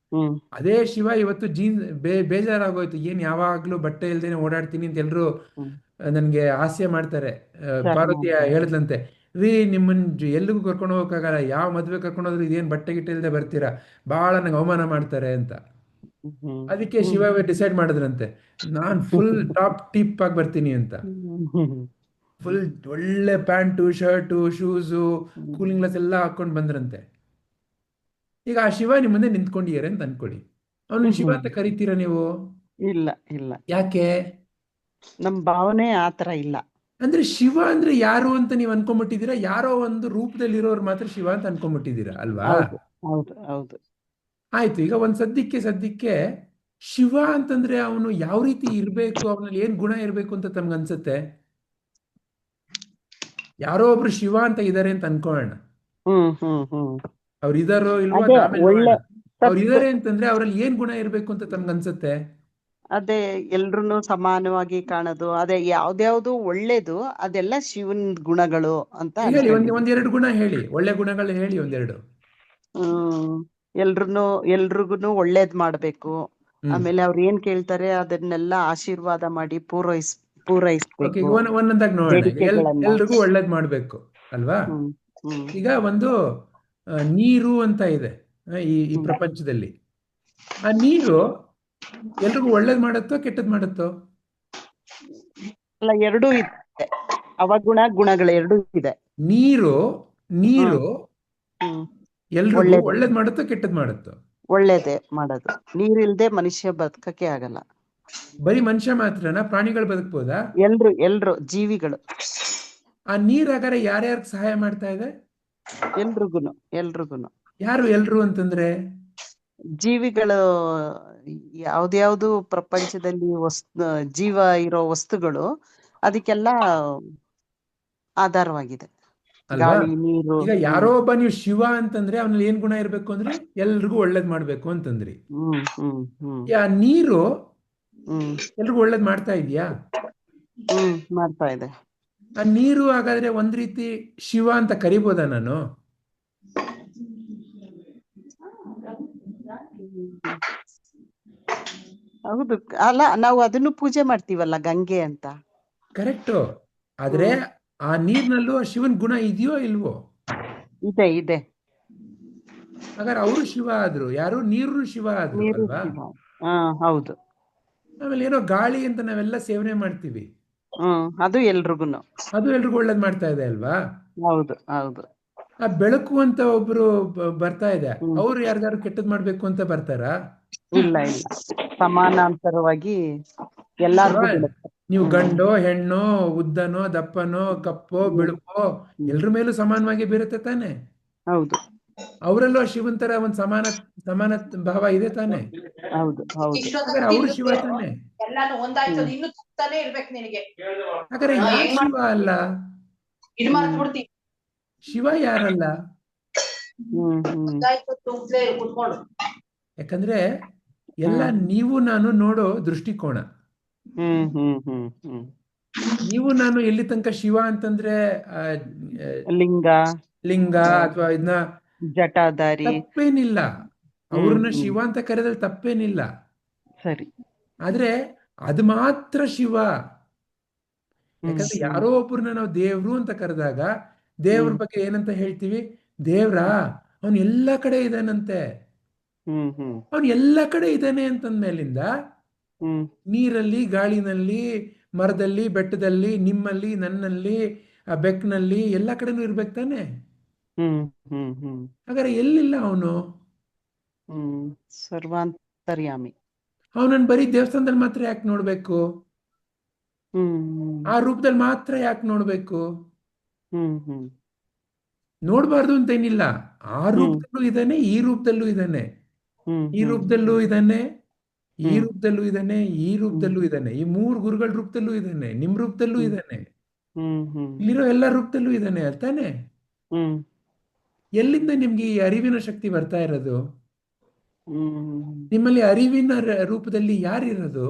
ಅದೇ ಶಿವ ಇವತ್ತು ಬೇಜಾರಾಗೋಯ್ತು. ಏನ್ ಯಾವಾಗ್ಲೂ ಬಟ್ಟೆ ಇಲ್ದೇನೆ ಓಡಾಡ್ತೀನಿ ಅಂತ ಎಲ್ರು ನನ್ಗೆ ಹಾಸ್ಯ ಮಾಡ್ತಾರೆ. ಪಾರ್ವತಿ ಹೇಳಿದ್ಲಂತೆ, ರೀ ನಿಮ್ಮನ್ ಎಲ್ಲಿಗೂ ಕರ್ಕೊಂಡು ಹೋಗಕ್ಕಾಗಲ್ಲ, ಯಾವ ಮದ್ವೆ ಕರ್ಕೊಂಡು ಹೋದ್ರು ಇದೇನ್ ಬಟ್ಟೆ ಗಿಟ್ಟೆ ಇಲ್ದೆ ಬರ್ತೀರಾ, ಬಹಳ ನಂಗೆ ಅವಮಾನ ಮಾಡ್ತಾರೆ ಅಂತ. ಅದಕ್ಕೆ ಶಿವ ಡಿಸೈಡ್ ಮಾಡಿದ್ರಂತೆ, ನಾನ್ ಫುಲ್ ಟಾಪ್ ಟಿಪ್ ಆಗಿ ಬರ್ತೀನಿ ಅಂತ. ಫುಲ್ ಒಳ್ಳೆ pant shirt shoes cooling glass ಎಲ್ಲ ಹಾಕೊಂಡು ಬಂದ್ರಂತೆ. ಈಗ ಆ ಶಿವ ನಿಮ್ಮ ಮುಂದೆ ನಿಂತ್ಕೊಂಡಿದ್ದಾರೆ ಅಂತ ಅನ್ಕೊಳ್ಳಿ, ಅವನು ಶಿವ ಅಂತ ಕರಿತೀರಾ ನೀವು? ಇಲ್ಲ ಇಲ್ಲ. ಯಾಕೆ? ನಮ್ ಭಾವನೆ ಆತರ ಇಲ್ಲ. ಅಂದ್ರೆ ಶಿವ ಅಂದ್ರೆ ಯಾರು ಅಂತ ನೀವು ಅನ್ಕೊಂಡ್ಬಿಟ್ಟಿದ್ದೀರಾ, ಯಾರೋ ಒಂದು ರೂಪದಲ್ಲಿ ಇರೋರು ಮಾತ್ರ ಶಿವ ಅಂತ ಅನ್ಕೊಂಡ್ಬಿಟ್ಟಿದ್ದೀರಾ ಅಲ್ವಾ? ಹೌದು ಹೌದು. ಆಯ್ತು. ಈಗ ಒಂದ್ ಸದ್ಯಕ್ಕೆ ಶಿವ ಅಂತಂದ್ರೆ ಅವನು ಯಾವ ರೀತಿ ಇರ್ಬೇಕು, ಅವನಲ್ಲಿ ಏನ್ ಗುಣ ಇರ್ಬೇಕು ಅಂತ ತಮ್ಗೆ ಅನ್ಸುತ್ತೆ? ಯಾರೋ ಒಬ್ರು ಶಿವ ಅಂತ ಇದಾರೆ ಅಂತ ಅನ್ಕೊಳ್ಳೋಣ. ಅವ್ರು ಇದಾರೋ ಇಲ್ವೋ ಅವ್ರು ಇದಾರೆ ಅಂತಂದ್ರೆ ಅವ್ರಲ್ಲಿ ಏನ್ ಗುಣ ಇರ್ಬೇಕು ಅಂತ ತಮ್ಗೆ ಅನ್ಸುತ್ತೆ? ಅದೇ ಎಲ್ರು ಸಮಾನವಾಗಿ ಕಾಣೋದು, ಅದೇ ಯಾವ್ದ್ಯಾವ್ದು ಒಳ್ಳೇದು ಅದೆಲ್ಲ ಶಿವನ್ ಗುಣಗಳು ಅಂತ ಹೇಳಿ. ಒಂದೆರಡು ಗುಣ ಹೇಳಿ, ಒಳ್ಳೆ ಗುಣಗಳು ಹೇಳಿ ಒಂದೆರಡು. ಎಲ್ರಿಗೂ ಒಳ್ಳೇದ್ ಮಾಡ್ಬೇಕು. ಆಮೇಲೆ ಅವ್ರು ಏನ್ ಕೇಳ್ತಾರೆ ಅದನ್ನೆಲ್ಲ ಆಶೀರ್ವಾದ ಮಾಡಿ ಪೂರೈಸ್ಬೇಕು. ಒಂದೊಂದಾಗಿ ನೋಡೋಣ. ಎಲ್ರಿಗೂ ಒಳ್ಳೇದ್ ಮಾಡ್ಬೇಕು ಅಲ್ವಾ? ಈಗ ಒಂದು ನೀರು ಅಂತ ಇದೆ ಈ ಪ್ರಪಂಚದಲ್ಲಿ. ಆ ನೀರು ಎಲ್ರಿಗೂ ಒಳ್ಳೇದ್ ಮಾಡತ್ತೋ ಕೆಟ್ಟದ್ ಮಾಡತ್ತೋ? ಅಲ್ಲ, ಎರಡೂ ಇದೆ. ಅವಗುಣ ಗುಣಗಳು ಎರಡೂ ಇದೆ. ನೀರು ಎಲ್ರಿಗೂ ಒಳ್ಳೇದ್ ಮಾಡತ್ತೋ ಕೆಟ್ಟದ್ ಮಾಡತ್ತೋ? ಒಳ್ಳೇದೇ ಮಾಡೋದು. ನೀರಿಲ್ದೆ ಮನುಷ್ಯ ಬದುಕಕ್ಕೆ ಆಗಲ್ಲ. ಬರೀ ಮನುಷ್ಯ ಮಾತ್ರನಾ? ಪ್ರಾಣಿಗಳು ಬದುಕ್ಬೋದಾ? ಎಲ್ರು ಜೀವಿಗಳು. ಆ ನೀರ್ ಹಾಗಾದ್ರೆ ಯಾರ್ಯಾರಿಗೆ ಸಹಾಯ ಮಾಡ್ತಾ ಇದೆ? ಎಲ್ರಿಗೂನು. ಯಾರು ಎಲ್ರು ಅಂತಂದ್ರೆ? ಜೀವಿಗಳು. ಯಾವ್ದ್ಯಾವ್ದು ಪ್ರಪಂಚದಲ್ಲಿ ಜೀವ ಇರೋ ವಸ್ತುಗಳು ಅದಕ್ಕೆಲ್ಲ ಆಧಾರವಾಗಿದೆ. ಗಾಳಿ, ನೀರು. ಈಗ ಯಾರೋ ಒಬ್ಬ ನೀವು ಶಿವ ಅಂತಂದ್ರೆ ಅವನಲ್ಲಿ ಏನ್ ಗುಣ ಇರ್ಬೇಕು ಅಂದ್ರೆ ಎಲ್ರಿಗೂ ಒಳ್ಳೇದ್ ಮಾಡ್ಬೇಕು ಅಂತಂದ್ರಿ. ಆ ನೀರು ಹ್ಮ್ ಎಲ್ರಿಗೂ ಒಳ್ಳೇದ್ ಮಾಡ್ತಾ ಇದೆಯಾ? ಮಾಡ್ತಾ ಇದೆ. ಆ ನೀರು ಹಾಗಾದ್ರೆ ಒಂದ್ ರೀತಿ ಶಿವ ಅಂತ ಕರಿಬೋದಾ ನಾನು? ಹೌದು, ಅಲ್ಲ ನಾವು ಅದನ್ನು ಪೂಜೆ ಮಾಡ್ತೀವಲ್ಲ, ಗಂಗೆ ಅಂತ. ಕರೆಕ್ಟು. ಆದ್ರೆ ಆ ನೀರ್ನಲ್ಲೂ ಆ ಶಿವನ್ ಗುಣ ಇದೆಯೋ ಇಲ್ವೋ? ಇದೆ ಇದೆ. ಹಾಗಾದ್ರೆ ಅವರು ಶಿವ ಆದ್ರು, ಯಾರು ನೀರು ಶಿವ ಆದ್ರು ನೀರು ಅಲ್ವಾ? ಶಿವ. ಹೌದು. ಆಮೇಲೆ ಏನೋ ಗಾಳಿ ಅಂತ ನಾವೆಲ್ಲ ಸೇವನೆ ಮಾಡ್ತೀವಿ, ಅದು ಎಲ್ರಿಗೂನು. ಅದು ಎಲ್ರಿಗೂ ಒಳ್ಳೇದ್ ಮಾಡ್ತಾ ಇದೆ ಅಲ್ವಾ? ಹೌದು ಹೌದು. ಆ ಬೆಳಕು ಅಂತ ಒಬ್ರು ಬರ್ತಾ ಇದೆ, ಅವ್ರು ಯಾರ್ದಾರು ಕೆಟ್ಟದ್ ಮಾಡ್ಬೇಕು ಅಂತ ಬರ್ತಾರಾ? ಇಲ್ಲ ಇಲ್ಲ, ಸಮಾನಾಂತರವಾಗಿ ಎಲ್ಲಾರ್ಗೂ ಅಲ್ವಾ? ಬೀಳುತ್ತೆ. ನೀವು ಗಂಡೋ ಹೆಣ್ಣೋ ಉದ್ದನೋ ದಪ್ಪನೋ ಕಪ್ಪೋ ಬಿಳುಪೋ ಎಲ್ರ ಮೇಲೂ ಸಮಾನವಾಗಿ ಬೀರುತ್ತೆ ತಾನೆ. ಹೌದು ಅವರಲ್ಲೂ ಶಿವನ್ ತರ ಒಂದ್ ಸಮಾನ ಸಮಾನ ಭಾವ ಇದೆ ತಾನೆ. ಹೌದು ಹೌದು. ಹಾಗಾದ್ರೆ ಅವರು ಶಿವ ತಾನೆ. ಎಲ್ಲಾನು ಒಂದಾಯ್ತು, ಇನ್ನು ತುತ್ತಾನೆ ಇರ್ಬೇಕು ನಿನಗೆ. ಹಾಗಾದ್ರೆ ಯಾರು ಶಿವ ಅಲ್ಲ? ಇದು ಮಾಡ್ಬಿಡ್ತೀನಿ. ಶಿವ ಯಾರಲ್ಲ? ಒಂದಾಯ್ತು ತುಮ್ಲೇ ಕುತ್ಕೊಂಡು. ಯಾಕಂದ್ರೆ ಎಲ್ಲ ನೀವು ನಾನು ನೋಡೋ ದೃಷ್ಟಿಕೋನ. ನೀವು ನಾನು ಎಲ್ಲಿ ತನಕ ಶಿವ ಅಂತಂದ್ರೆ ಲಿಂಗ ಲಿಂಗ ಅಥವಾ ಇದನ್ನ ಜಟಾಧಾರಿ ತಪ್ಪೇನಿಲ್ಲ, ಅವ್ರನ್ನ ಶಿವ ಅಂತ ಕರೆದ್ರೆ ತಪ್ಪೇನಿಲ್ಲ. ಸರಿ. ಆದ್ರೆ ಅದು ಮಾತ್ರ ಶಿವ. ಯಾಕಂದ್ರೆ ಯಾರೋ ಒಬ್ಬರನ್ನ ನಾವು ದೇವ್ರು ಅಂತ ಕರೆದಾಗ ದೇವ್ರ ಬಗ್ಗೆ ಏನಂತ ಹೇಳ್ತೀವಿ? ದೇವ್ರಾ ಅವನ್ ಎಲ್ಲಾ ಕಡೆ ಇದಾನಂತೆ. ಅವನ್ ಎಲ್ಲಾ ಕಡೆ ಇದ್ದಾನೆ ಅಂತಂದ್ಮೇಲಿಂದ ನೀರಲ್ಲಿ, ಗಾಳಿನಲ್ಲಿ, ಮರದಲ್ಲಿ, ಬೆಟ್ಟದಲ್ಲಿ, ನಿಮ್ಮಲ್ಲಿ, ನನ್ನಲ್ಲಿ, ಆ ಬೆಕ್ನಲ್ಲಿ ಎಲ್ಲಾ ಕಡೆನೂ ಇರ್ಬೇಕು ತಾನೆ. ಹಾಗಾದ್ರೆ ಎಲ್ಲಿಲ್ಲ ಅವನು? ಸರ್ವಾಂತರ್ಯಾಮಿ. ಅವನನ್ನ ಬರೀ ದೇವಸ್ಥಾನದಲ್ಲಿ ಮಾತ್ರ ಯಾಕೆ ನೋಡ್ಬೇಕು? ಆ ರೂಪದಲ್ಲಿ ಮಾತ್ರ ಯಾಕೆ ನೋಡ್ಬೇಕು? ನೋಡ್ಬಾರ್ದು ಅಂತ ಏನಿಲ್ಲ, ಆ ರೂಪದಲ್ಲೂ ಇದ್ದಾನೆ, ಈ ರೂಪದಲ್ಲೂ ಇದ್ದಾನೆ, ಈ ರೂಪದಲ್ಲೂ ಇದ್ದಾನೆ, ಈ ರೂಪದಲ್ಲೂ ಇದ್ದಾನೆ, ಈ ರೂಪದಲ್ಲೂ ಇದ್ದಾನೆ, ಈ 3 ಗುರುಗಳ ರೂಪದಲ್ಲೂ ಇದ್ದಾನೆ, ನಿಮ್ ರೂಪದಲ್ಲೂ ಇದ್ದಾನೆ, ಇಲ್ಲಿರೋ ಎಲ್ಲ ರೂಪದಲ್ಲೂ ಇದ್ದಾನೆ ಅಲ್ತಾನೆ. ಎಲ್ಲಿಂದ ನಿಮ್ಗೆ ಈ ಅರಿವಿನ ಶಕ್ತಿ ಬರ್ತಾ ಇರೋದು? ನಿಮ್ಮಲ್ಲಿ ಅರಿವಿನ ರೂಪದಲ್ಲಿ ಯಾರಿರೋದು?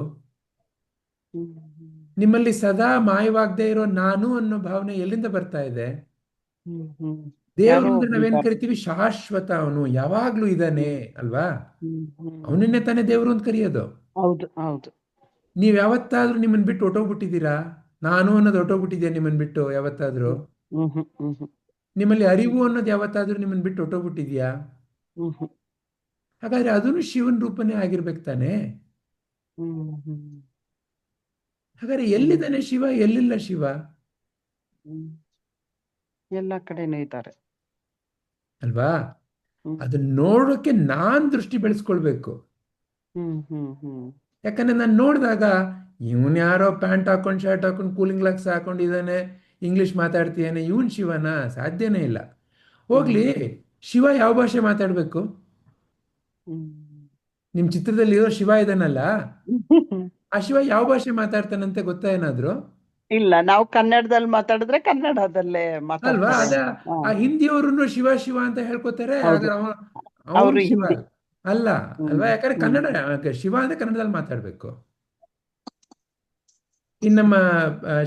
ನಿಮ್ಮಲ್ಲಿ ಸದಾ ಮಾಯವಾಗದೆ ಇರೋ ನಾನು ಅನ್ನೋ ಭಾವನೆ ಎಲ್ಲಿಂದ ಬರ್ತಾ ಇದೆ? ದೇವರು ಅಂದ್ರೆ ನಾವೇನ್ ಕರಿತೀವಿ? ಶಾಶ್ವತ, ಅವನು ಯಾವಾಗ್ಲೂ ಇದ್ದಾನೆ ಅಲ್ವಾ? ಅವನನ್ನೇ ತಾನೇ ದೇವರು ಅಂತ ಕರೆಯೋದು. ಹೌದು ಹೌದು. ನೀವ್ ಯಾವತ್ತಾದ್ರೂ ನಿಮ್ಮನ್ ಬಿಟ್ಟು ಹೊಟ್ಟೋಗ್ಬಿಟ್ಟಿದ್ದೀರಾ? ನಾನು ಅನ್ನೋದು ಹೊಟ್ಟೋಗ್ಬಿಟ್ಟಿದ್ಯಾ ನಿಮ್ಮನ್ ಬಿಟ್ಟು ಯಾವತ್ತಾದ್ರೂ? ನಿಮ್ಮಲ್ಲಿ ಅರಿವು ಅನ್ನೋದು ಯಾವತ್ತಾದ್ರೂ ನಿಮ್ಮನ್ ಬಿಟ್ಟು ಹೊಟ್ಟೋಗ್ಬಿಟ್ಟಿದ್ಯಾ? ಹಾಗಾದ್ರೆ ಅದನ್ನು ಶಿವನ್ ರೂಪನೇ ಆಗಿರ್ಬೇಕು ತಾನೆ. ಹಾಗಾದ್ರೆ ಎಲ್ಲಿದ್ದಾನೆ ಶಿವ, ಎಲ್ಲಿಲ್ಲ ಶಿವ? ಎಲ್ಲ ಕಡೆನೂ ಇದ್ದಾರೆ ಅಲ್ವಾ? ಅದನ್ನ ನೋಡೋಕೆ ನಾನ್ ದೃಷ್ಟಿ ಬೆಳೆಸ್ಕೊಳ್ಬೇಕು. ಯಾಕಂದ್ರೆ ನಾನು ನೋಡಿದಾಗ ಇವನ್ ಯಾರೋ ಪ್ಯಾಂಟ್ ಹಾಕೊಂಡು ಶರ್ಟ್ ಹಾಕೊಂಡು ಕೂಲಿಂಗ್ ಗ್ಲಾಸ್ ಹಾಕೊಂಡಿದ್ದಾನೆ, ಇಂಗ್ಲಿಷ್ ಮಾತಾಡ್ತೀಯಾನೆ, ಇವನ್ ಶಿವನ? ಸಾಧ್ಯನೇ ಇಲ್ಲ. ಹೋಗ್ಲಿ, ಶಿವ ಯಾವ ಭಾಷೆ ಮಾತಾಡ್ಬೇಕು? ನಿಮ್ ಚಿತ್ರದಲ್ಲಿ ಇರೋ ಶಿವ ಇದಾನಲ್ಲ, ಆ ಶಿವ ಯಾವ ಭಾಷೆ ಮಾತಾಡ್ತಾನಂತೆ ಗೊತ್ತಾ ಏನಾದ್ರು? ಇಲ್ಲ, ನಾವು ಕನ್ನಡದಲ್ಲಿ ಮಾತಾಡಿದ್ರೆ ಕನ್ನಡದಲ್ಲೇ ಅಲ್ವಾ? ಮಾತಾಡ್ತಾರೆ. ಆ ಹಿಂದಿಯವರು ಶಿವ ಶಿವ ಅಂತ ಹೇಳ್ಕೊತಾರೆ. ಹೌದು. ಅವನು ಅವ್ರು ಶಿವ ಹಿಂದಿ. ಅಲ್ಲ ಅಲ್ವಾ? ಯಾಕಂದ್ರೆ ಕನ್ನಡ ಶಿವ ಅಂದ್ರೆ ಕನ್ನಡದಲ್ಲಿ ಮಾತಾಡ್ಬೇಕು. ಇನ್ನು ನಮ್ಮ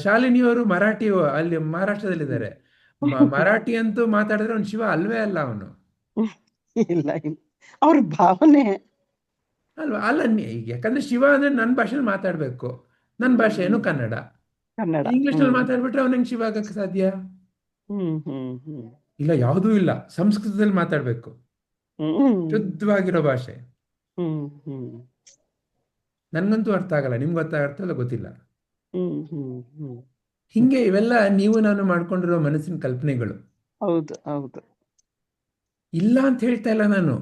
ಶಾಲಿನಿಯವರು ಮರಾಠಿ, ಅಲ್ಲಿ ಮಹಾರಾಷ್ಟ್ರದಲ್ಲಿದ್ದಾರೆ. ಮರಾಠಿ ಅಂತೂ ಮಾತಾಡಿದ್ರೆ ಅವ್ನು ಶಿವ ಅಲ್ವೇ ಅಲ್ಲ ಅವನು. ಇಲ್ಲ ಇಲ್ಲ, ಅವ್ರ ಭಾವನೆ ಅಲ್ವಾ? ಅಲ್ಲ, ಯಾಕಂದ್ರೆ ಶಿವ ಅಂದ್ರೆ ನನ್ನ ಭಾಷೆಯಲ್ಲಿ ಮಾತಾಡ್ಬೇಕು, ನನ್ನ ಭಾಷೆ ಏನು ಕನ್ನಡ. ಕನ್ನಡ. ಇಂಗ್ಲಿಷ್ ನಲ್ಲಿ ಮಾತಾಡ್ಬಿಟ್ರೆ ಅವ್ನ ಹೆಂಗ್ ಶಿವ ಆಗಕ್ಕೆ ಸಾಧ್ಯ? ಇಲ್ಲ, ಯಾವುದೂ ಇಲ್ಲ, ಸಂಸ್ಕೃತದಲ್ಲಿ ಮಾತಾಡ್ಬೇಕು, ಶುದ್ಧವಾಗಿರೋ ಭಾಷೆ. ನನ್ಗಂತೂ ಅರ್ಥ ಆಗಲ್ಲ, ನಿಮ್ಗೆ ಅರ್ಥಲ್ಲ ಗೊತ್ತಿಲ್ಲ. ಹಿಂಗೆ ಇವೆಲ್ಲ ನೀವು ನಾನು ಮಾಡ್ಕೊಂಡಿರೋ ಮನಸ್ಸಿನ ಕಲ್ಪನೆಗಳು. ಹೌದು ಹೌದು. ಇಲ್ಲ ಅಂತ ಹೇಳ್ತಾ ಇಲ್ಲ ನಾನು.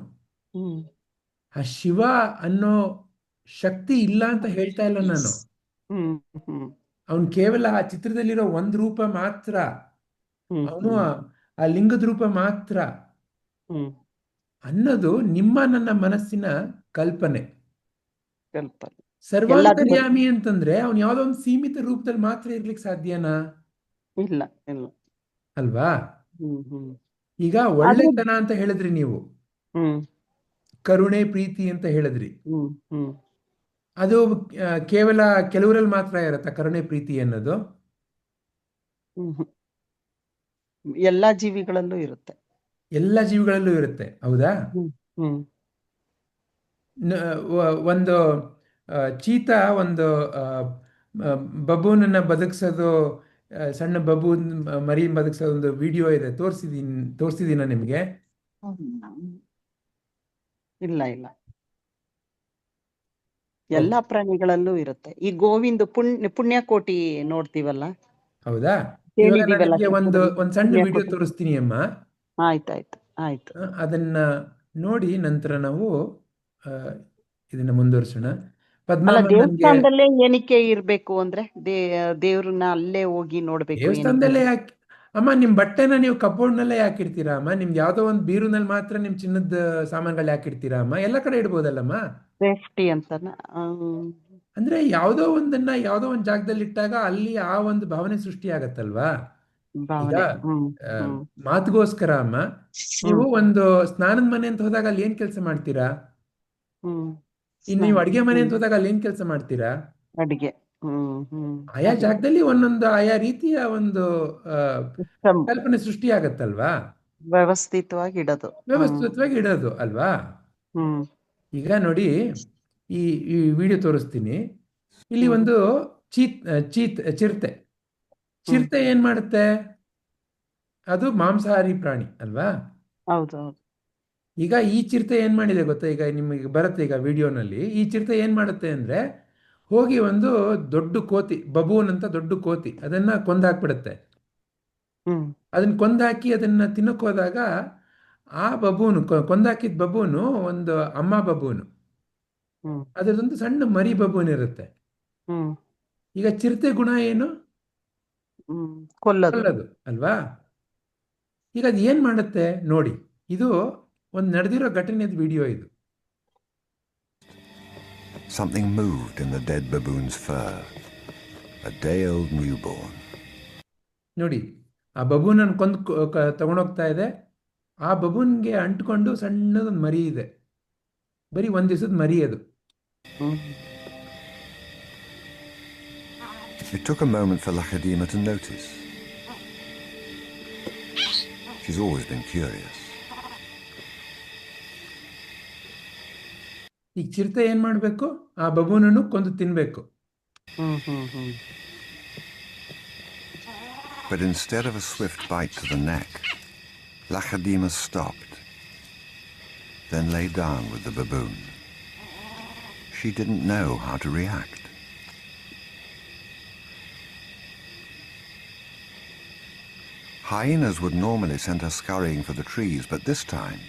ಆ ಶಿವ ಅನ್ನೋ ಶಕ್ತಿ ಇಲ್ಲ ಅಂತ ಹೇಳ್ತಾ ಇಲ್ಲ ನಾನು. ಅವನು ಕೇವಲ ಆ ಚಿತ್ರದಲ್ಲಿರೋ ಒಂದ್ ರೂಪ ಮಾತ್ರ, ಅವನು ಆ ಲಿಂಗದ ರೂಪ ಮಾತ್ರ ಅನ್ನೋದು ನಿಮ್ಮ ನನ್ನ ಮನಸ್ಸಿನ ಕಲ್ಪನೆ. ಸರ್ವಾಂತರ್ಯಾಮಿ ಅಂತಂದ್ರೆ ಅವನು ಯಾವ್ದೋ ಒಂದು ಸೀಮಿತ ರೂಪದಲ್ಲಿ ಮಾತ್ರ ಇರ್ಲಿಕ್ಕೆ ಸಾಧ್ಯನಾ? ಇಲ್ಲ ಇಲ್ಲ ಅಲ್ವಾ? ಈಗ ಒಳ್ಳೆತನ ಅಂತ ಹೇಳಿದ್ರಿ ನೀವು, ಕರುಣೆ ಪ್ರೀತಿ ಅಂತ ಹೇಳಿದ್ರಿ. ಅದು ಕೇವಲ ಕೆಲವರಲ್ಲಿ ಮಾತ್ರ ಇರತ್ತಾ ಕರುಣೆ ಪ್ರೀತಿ ಅನ್ನೋದು? ಹ್ಮ್ ಎಲ್ಲಾ ಜೀವಿಗಳಲ್ಲೂ ಇರುತ್ತೆ. ಎಲ್ಲ ಜೀವಿಗಳಲ್ಲೂ ಇರುತ್ತೆ, ಹೌದಾ? ಹ್ಮ್ ಹ್ಮ್ ಒಂದು ಚೀತಾ ಒಂದು ಬಬೂನನ್ನ ಬದುಕ್ಸೋದು, ಸಣ್ಣ ಬಬೂನ್ ಮರಿ ಬದುಕ್ಸೋದು ಒಂದು ವಿಡಿಯೋ ಇದೆ, ತೋರಿಸಿದೀನ ನಿಮಗೆ? ಇಲ್ಲ ಇಲ್ಲ, ಎಲ್ಲಾ ಪ್ರಾಣಿಗಳಲ್ಲೂ ಇರುತ್ತೆ. ಈ ಗೋವಿಂದ ಪುಣ್ಯಕೋಟಿ ನೋಡ್ತೀವಲ್ಲ, ಹೌದಾ? ಇವಾಗ ನಾನು ಕೇಳಿದೀವಲ್ಲ ನಿಮಗೆ ಒಂದು ಸಣ್ಣ ವಿಡಿಯೋ ಪುಣ್ಯಕೋಟಿ. ತೋರಿಸ್ತೀನಿ ಅಮ್ಮ. ಆಯ್ತಾಯ್ತು ಆಯ್ತು. ಅದನ್ನ ನೋಡಿ ನಂತರ ನಾವು ಆ, ಇದನ್ನ ಮುಂದುವರಿಸೋಣ. ಅಲ್ಲ, ಪದ್ಮಾಮ ನನ್ಗೆ ದೇವಸ್ಥಾನದಲ್ಲೇ ಏನಕ್ಕೆ ಇರ್ಬೇಕು ಅಂದ್ರೆ ದೇವ್ರನ್ನ ಅಲ್ಲೇ ಹೋಗಿ ನೋಡ್ಬೇಕು ದೇವಸ್ಥಾನದಲ್ಲೇ ಏನಕ್ಕೆ? ಯಾಕೆ ಅಮ್ಮ? ನಿಮ್ ಬಟ್ಟೆನ ನೀವು ಕಬೋರ್ಡ್ನಲ್ಲೇ ಯಾಕೆ ಇಡ್ತೀರಾ ಅಮ್ಮ? ನಿಮ್ದು ಯಾವ್ದೋ ಒಂದು ಬೀರುನಲ್ಲಿ ಮಾತ್ರ ನಿಮ್ ಚಿನ್ನದ ಸಾಮಾನುಗಳು ಯಾಕೆ ಇಡ್ತೀರಾ ಅಮ್ಮ? ಎಲ್ಲ ಕಡೆ ಇಡ್ಬೋದಲ್ಲಮ್ಮ. ಸೇಫ್ಟಿ ಅಂತನ. ಅಂದ್ರೆ ಯಾವುದೋ ಒಂದು ಜಾಗದಲ್ಲಿ ಇಟ್ಟಾಗ ಅಲ್ಲಿ ಆ ಒಂದು ಭಾವನೆ ಸೃಷ್ಟಿ ಆಗತ್ತಲ್ವಾ? ಈಗ ಭಾವನೆ. ಆ, ಹ್ಮ್ ಮಾತಿಗೋಸ್ಕರ ಅಮ್ಮ, ನೀವು ಒಂದು ಸ್ನಾನದ ಮನೆ ಅಂತ ಹೋದಾಗ ಅಲ್ಲಿ ಏನ್ ಕೆಲಸ ಮಾಡ್ತೀರಾ? ಹ್ಮ್ ಇನ್ನು ನೀವು ಅಡಿಗೆ ಮನೆ ಹ್ಮ್ ಅಂತ ಹೋದಾಗ ಅಲ್ಲಿ ಏನ್ ಕೆಲಸ ಮಾಡ್ತೀರಾ? ಅಡಿಗೆ. ಹ್ಮ್ ಆಯಾ ಅದೇ. ಜಾಗದಲ್ಲಿ ಒಂದೊಂದು ಆಯಾ ರೀತಿಯ ಒಂದು ಆ, ಸಿಸ್ಟಮ್ ಕಲ್ಪನೆ ಸೃಷ್ಟಿ ಆಗತ್ತಲ್ವಾ? ವ್ಯವಸ್ಥಿತವಾಗಿ ಇಡೋದು. ವ್ಯವಸ್ಥಿತವಾಗಿ ಇಡೋದು ಅಲ್ವಾ? ಹ್ಮ್ ಈಗ ನೋಡಿ, ಈ ಈ ವಿಡಿಯೋ ತೋರಿಸ್ತೀನಿ. ಇಲ್ಲಿ ಹ್ಮ್ ಒಂದು ಚಿರತೆ. ಹ್ಮ್ ಚಿರತೆ ಏನ್ ಮಾಡುತ್ತೆ? ಅದು ಮಾಂಸಾಹಾರಿ ಪ್ರಾಣಿ ಅಲ್ವಾ? ಹೌದು ಹೌದು. ಈಗ ಈ ಚಿರತೆ ಏನ್ ಮಾಡಿದೆ ಗೊತ್ತಾ? ಈಗ ನಿಮಗೆ ಬರುತ್ತೆ ಈಗ ವಿಡಿಯೋನಲ್ಲಿ. ಈ ಚಿರತೆ ಏನ್ ಮಾಡುತ್ತೆ ಅಂದ್ರೆ, ಹೋಗಿ ಒಂದು ದೊಡ್ಡ ಕೋತಿ, ಬಬೂನ್ ಅಂತ ದೊಡ್ಡ ಕೋತಿ, ಅದನ್ನ ಕೊಂದಾಕ್ಬಿಡುತ್ತೆ. ಹ್ಮ್ ಅದನ್ನ ಕೊಂದಾಕಿ ಅದನ್ನ ತಿನ್ನಕ್ ಹೋದಾಗ ಆ ಬಬೂನು, ಕೊಂದಾಕಿದ ಬಬೂನು ಒಂದು ಅಮ್ಮ ಬಬೂನು, ಹ್ಮ್ ಅದರದೊಂದು ಸಣ್ಣ ಮರಿ ಬಬೂನ್ ಇರುತ್ತೆ. ಹ್ಮ್ ಈಗ ಚಿರತೆ ಗುಣ ಏನು? ಹ್ಮ್ ಕೊಲ್ಲದು. ಕೊಲ್ಲದು ಅಲ್ವಾ? ಈಗ ಅದು ಏನ್ ಮಾಡುತ್ತೆ ನೋಡಿ. ಇದು ಒಂದು ನಡೆದಿರೋ ಘಟನೆದ ವಿಡಿಯೋ ಇದು. Something moved in the dead baboon's fur. A day-old newborn. ನೋಡಿ, ಆ ಬಬೂನನ್ನು ಕೊಂದು ತಗೊಂಡೋಗ್ತಾ ಇದೆ. ಆ ಬಬೂನ್ಗೆ ಅಂಟ್ಕೊಂಡು ಸಣ್ಣದೊಂದು ಮರಿ ಇದೆ, ಬರೀ ಒಂದ್ ದಿವಸದ ಮರಿ ಅದು. It took a moment for Lakshadima to notice. She's always been curious. ಈಗ ಚಿರತೆ ಏನ್ ಮಾಡ್ಬೇಕು? ಆ ಬಬೂನನ್ನು ಕೊಂದು ತಿನ್ಬೇಕು. But instead of a swift bite to the neck, Lakshadima stopped, then lay down with the baboon. She didn't know how to react. Hyenas would normally send her scurrying for the trees, but this time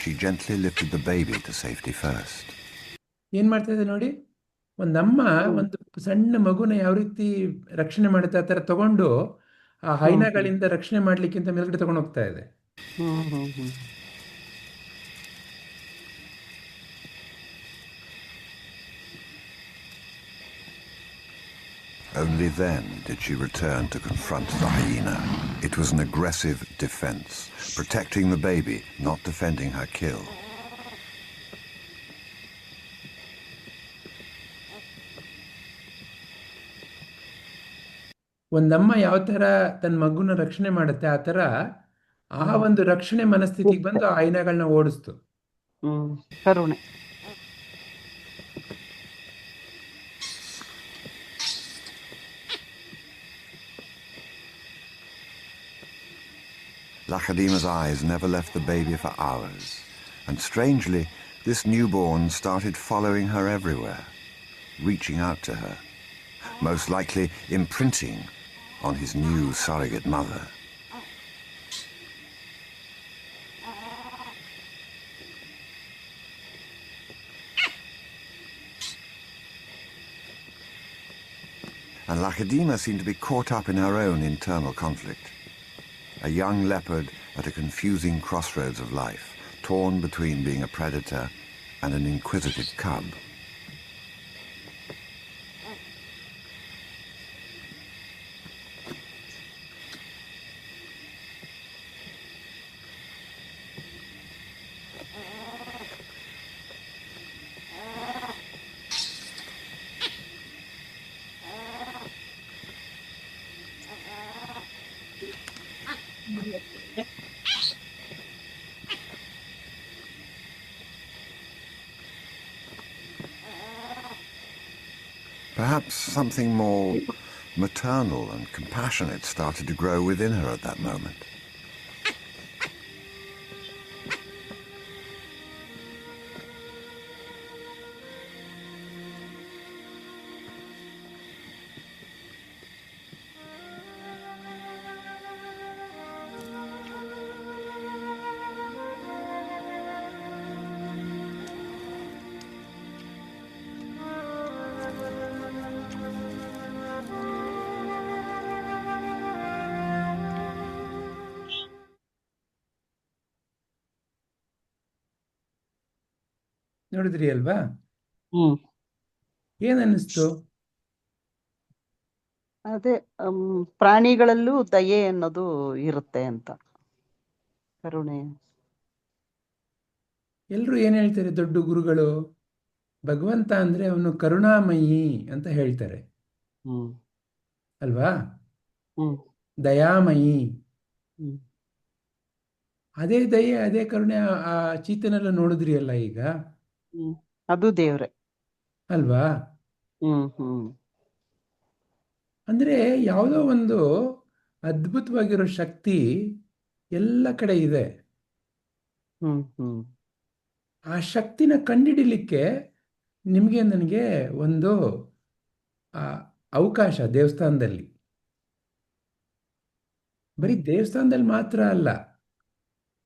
she gently lifted the baby to safety first. ಏನ್ ಮಾಡ್ತಾ ಇದೆ ನೋಡಿ, ಒಂದಮ್ಮ ಒಂದು ಸಣ್ಣ ಮಗುನ ಯಾವ ರೀತಿ ರಕ್ಷಣೆ ಮಾಡುತ್ತೆ ಆ ಥರ ತಗೊಂಡು ಆ ಹೈನಗಳಿಂದ ರಕ್ಷಣೆ ಮಾಡ್ಲಿಕ್ಕಿಂತ ಮೇಲ್ಗಡೆ ತಗೊಂಡು ಹೋಗ್ತಾ ಇದೆ. Only then did she return to confront the hyena. It was an aggressive defense, protecting the baby, not defending her kill. ಒಂದಮ್ಮ ಯಾವ ತರ ತನ್ನ ಮಗುನ ರಕ್ಷಣೆ ಮಾಡುತ್ತೆ ಆ ತರ ಆ ಒಂದು ರಕ್ಷಣೆ ಮನಸ್ಥಿತಿಗೆ ಬಂದು ಆ ಹೈನಗಳನ್ನ ಓಡಿಸ್ತು. ಕರುಣೆ. Lakshadima's eyes never left the baby for hours, and strangely, this newborn started following her everywhere, reaching out to her, most likely imprinting on his new surrogate mother. And Lakshadima seemed to be caught up in her own internal conflict. A young leopard at a confusing crossroads of life, torn between being a predator and an inquisitive cub. Perhaps something more maternal and compassionate started to grow within her at that moment. ನೋಡಿದ್ರಿ ಅಲ್ವಾ? ಹ್ಮ್ ಏನ್ ಅನ್ನಿಸ್ತು? ಅದೇ ಪ್ರಾಣಿಗಳಲ್ಲೂ ದಯೆ ಅನ್ನೋದು ಇರುತ್ತೆ ಅಂತ, ಕರುಣೆ. ಎಲ್ರು ಏನ್ ಹೇಳ್ತಾರೆ ದೊಡ್ಡ ಗುರುಗಳು? ಭಗವಂತ ಅಂದ್ರೆ ಅವನು ಕರುಣಾಮಯಿ ಅಂತ ಹೇಳ್ತಾರೆ ಹ್ಮ್ ಅಲ್ವಾ? ಹ್ಮ್ ದಯಾಮಯಿ. ಹ್ಮ್ ಅದೇ ದಯೆ ಅದೇ ಕರುಣೆ ಆ ಚೀತನೆಲ್ಲ ನೋಡಿದ್ರಿ ಅಲ್ಲ ಈಗ, ಹ್ಮ್ ಅದು ದೇವ್ರೆ ಅಲ್ವಾ? ಹ್ಮ್ ಅಂದ್ರೆ ಯಾವುದೋ ಒಂದು ಅದ್ಭುತವಾಗಿರೋ ಶಕ್ತಿ ಎಲ್ಲ ಕಡೆ ಇದೆ. ಹ್ಮ್ ಆ ಶಕ್ತಿನ ಕಂಡಿಡಿಲಿಕ್ಕೆ ನಿಮಗೆ ನನಗೆ ಒಂದು ಅವಕಾಶ ದೇವಸ್ಥಾನದಲ್ಲಿ. ಬರೀ ದೇವಸ್ಥಾನದಲ್ಲಿ ಮಾತ್ರ ಅಲ್ಲ,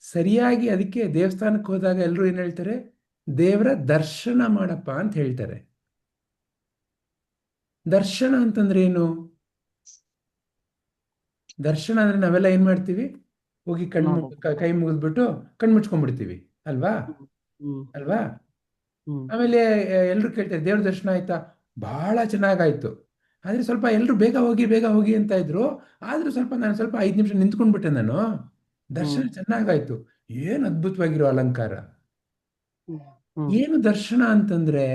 ಸರಿಯಾಗಿ ಅದಕ್ಕೆ ದೇವಸ್ಥಾನಕ್ಕೆ ಹೋದಾಗ ಎಲ್ಲರೂ ಏನ್ ಹೇಳ್ತಾರೆ? ದೇವರ ದರ್ಶನ ಮಾಡಪ್ಪ ಅಂತ ಹೇಳ್ತಾರೆ. ದರ್ಶನ ಅಂತಂದ್ರೆ ಏನು? ದರ್ಶನ ಅಂದ್ರೆ ನಾವೆಲ್ಲ ಏನ್ ಮಾಡ್ತೀವಿ? ಹೋಗಿ ಕೈ ಮುಗಿದ್ಬಿಟ್ಟು ಕಣ್ಮುಚ್ಕೊಂಡ್ಬಿಡ್ತೀವಿ ಅಲ್ವಾ? ಹ್ಮ್ ಅಲ್ವಾ? ಹ್ಮ್ ಆಮೇಲೆ ಎಲ್ರು ಕೇಳ್ತಾರೆ ದೇವ್ರ ದರ್ಶನ ಆಯ್ತಾ? ಬಹಳ ಚೆನ್ನಾಗಾಯ್ತು. ಆದ್ರೆ ಸ್ವಲ್ಪ ಎಲ್ರು ಬೇಗ ಹೋಗಿ ಅಂತ ಇದ್ರು. ಆದ್ರೂ ನಾನು ಸ್ವಲ್ಪ 5 ನಿಮಿಷ ನಿಂತ್ಕೊಂಡ್ಬಿಟ್ಟೆ ನಾನು. ದರ್ಶನ ಚೆನ್ನಾಗಾಯ್ತು. ಏನ್ ಅದ್ಭುತವಾಗಿರೋ ಅಲಂಕಾರ. ಏನು ದರ್ಶನ ಅಂತಂದ್ರೆ?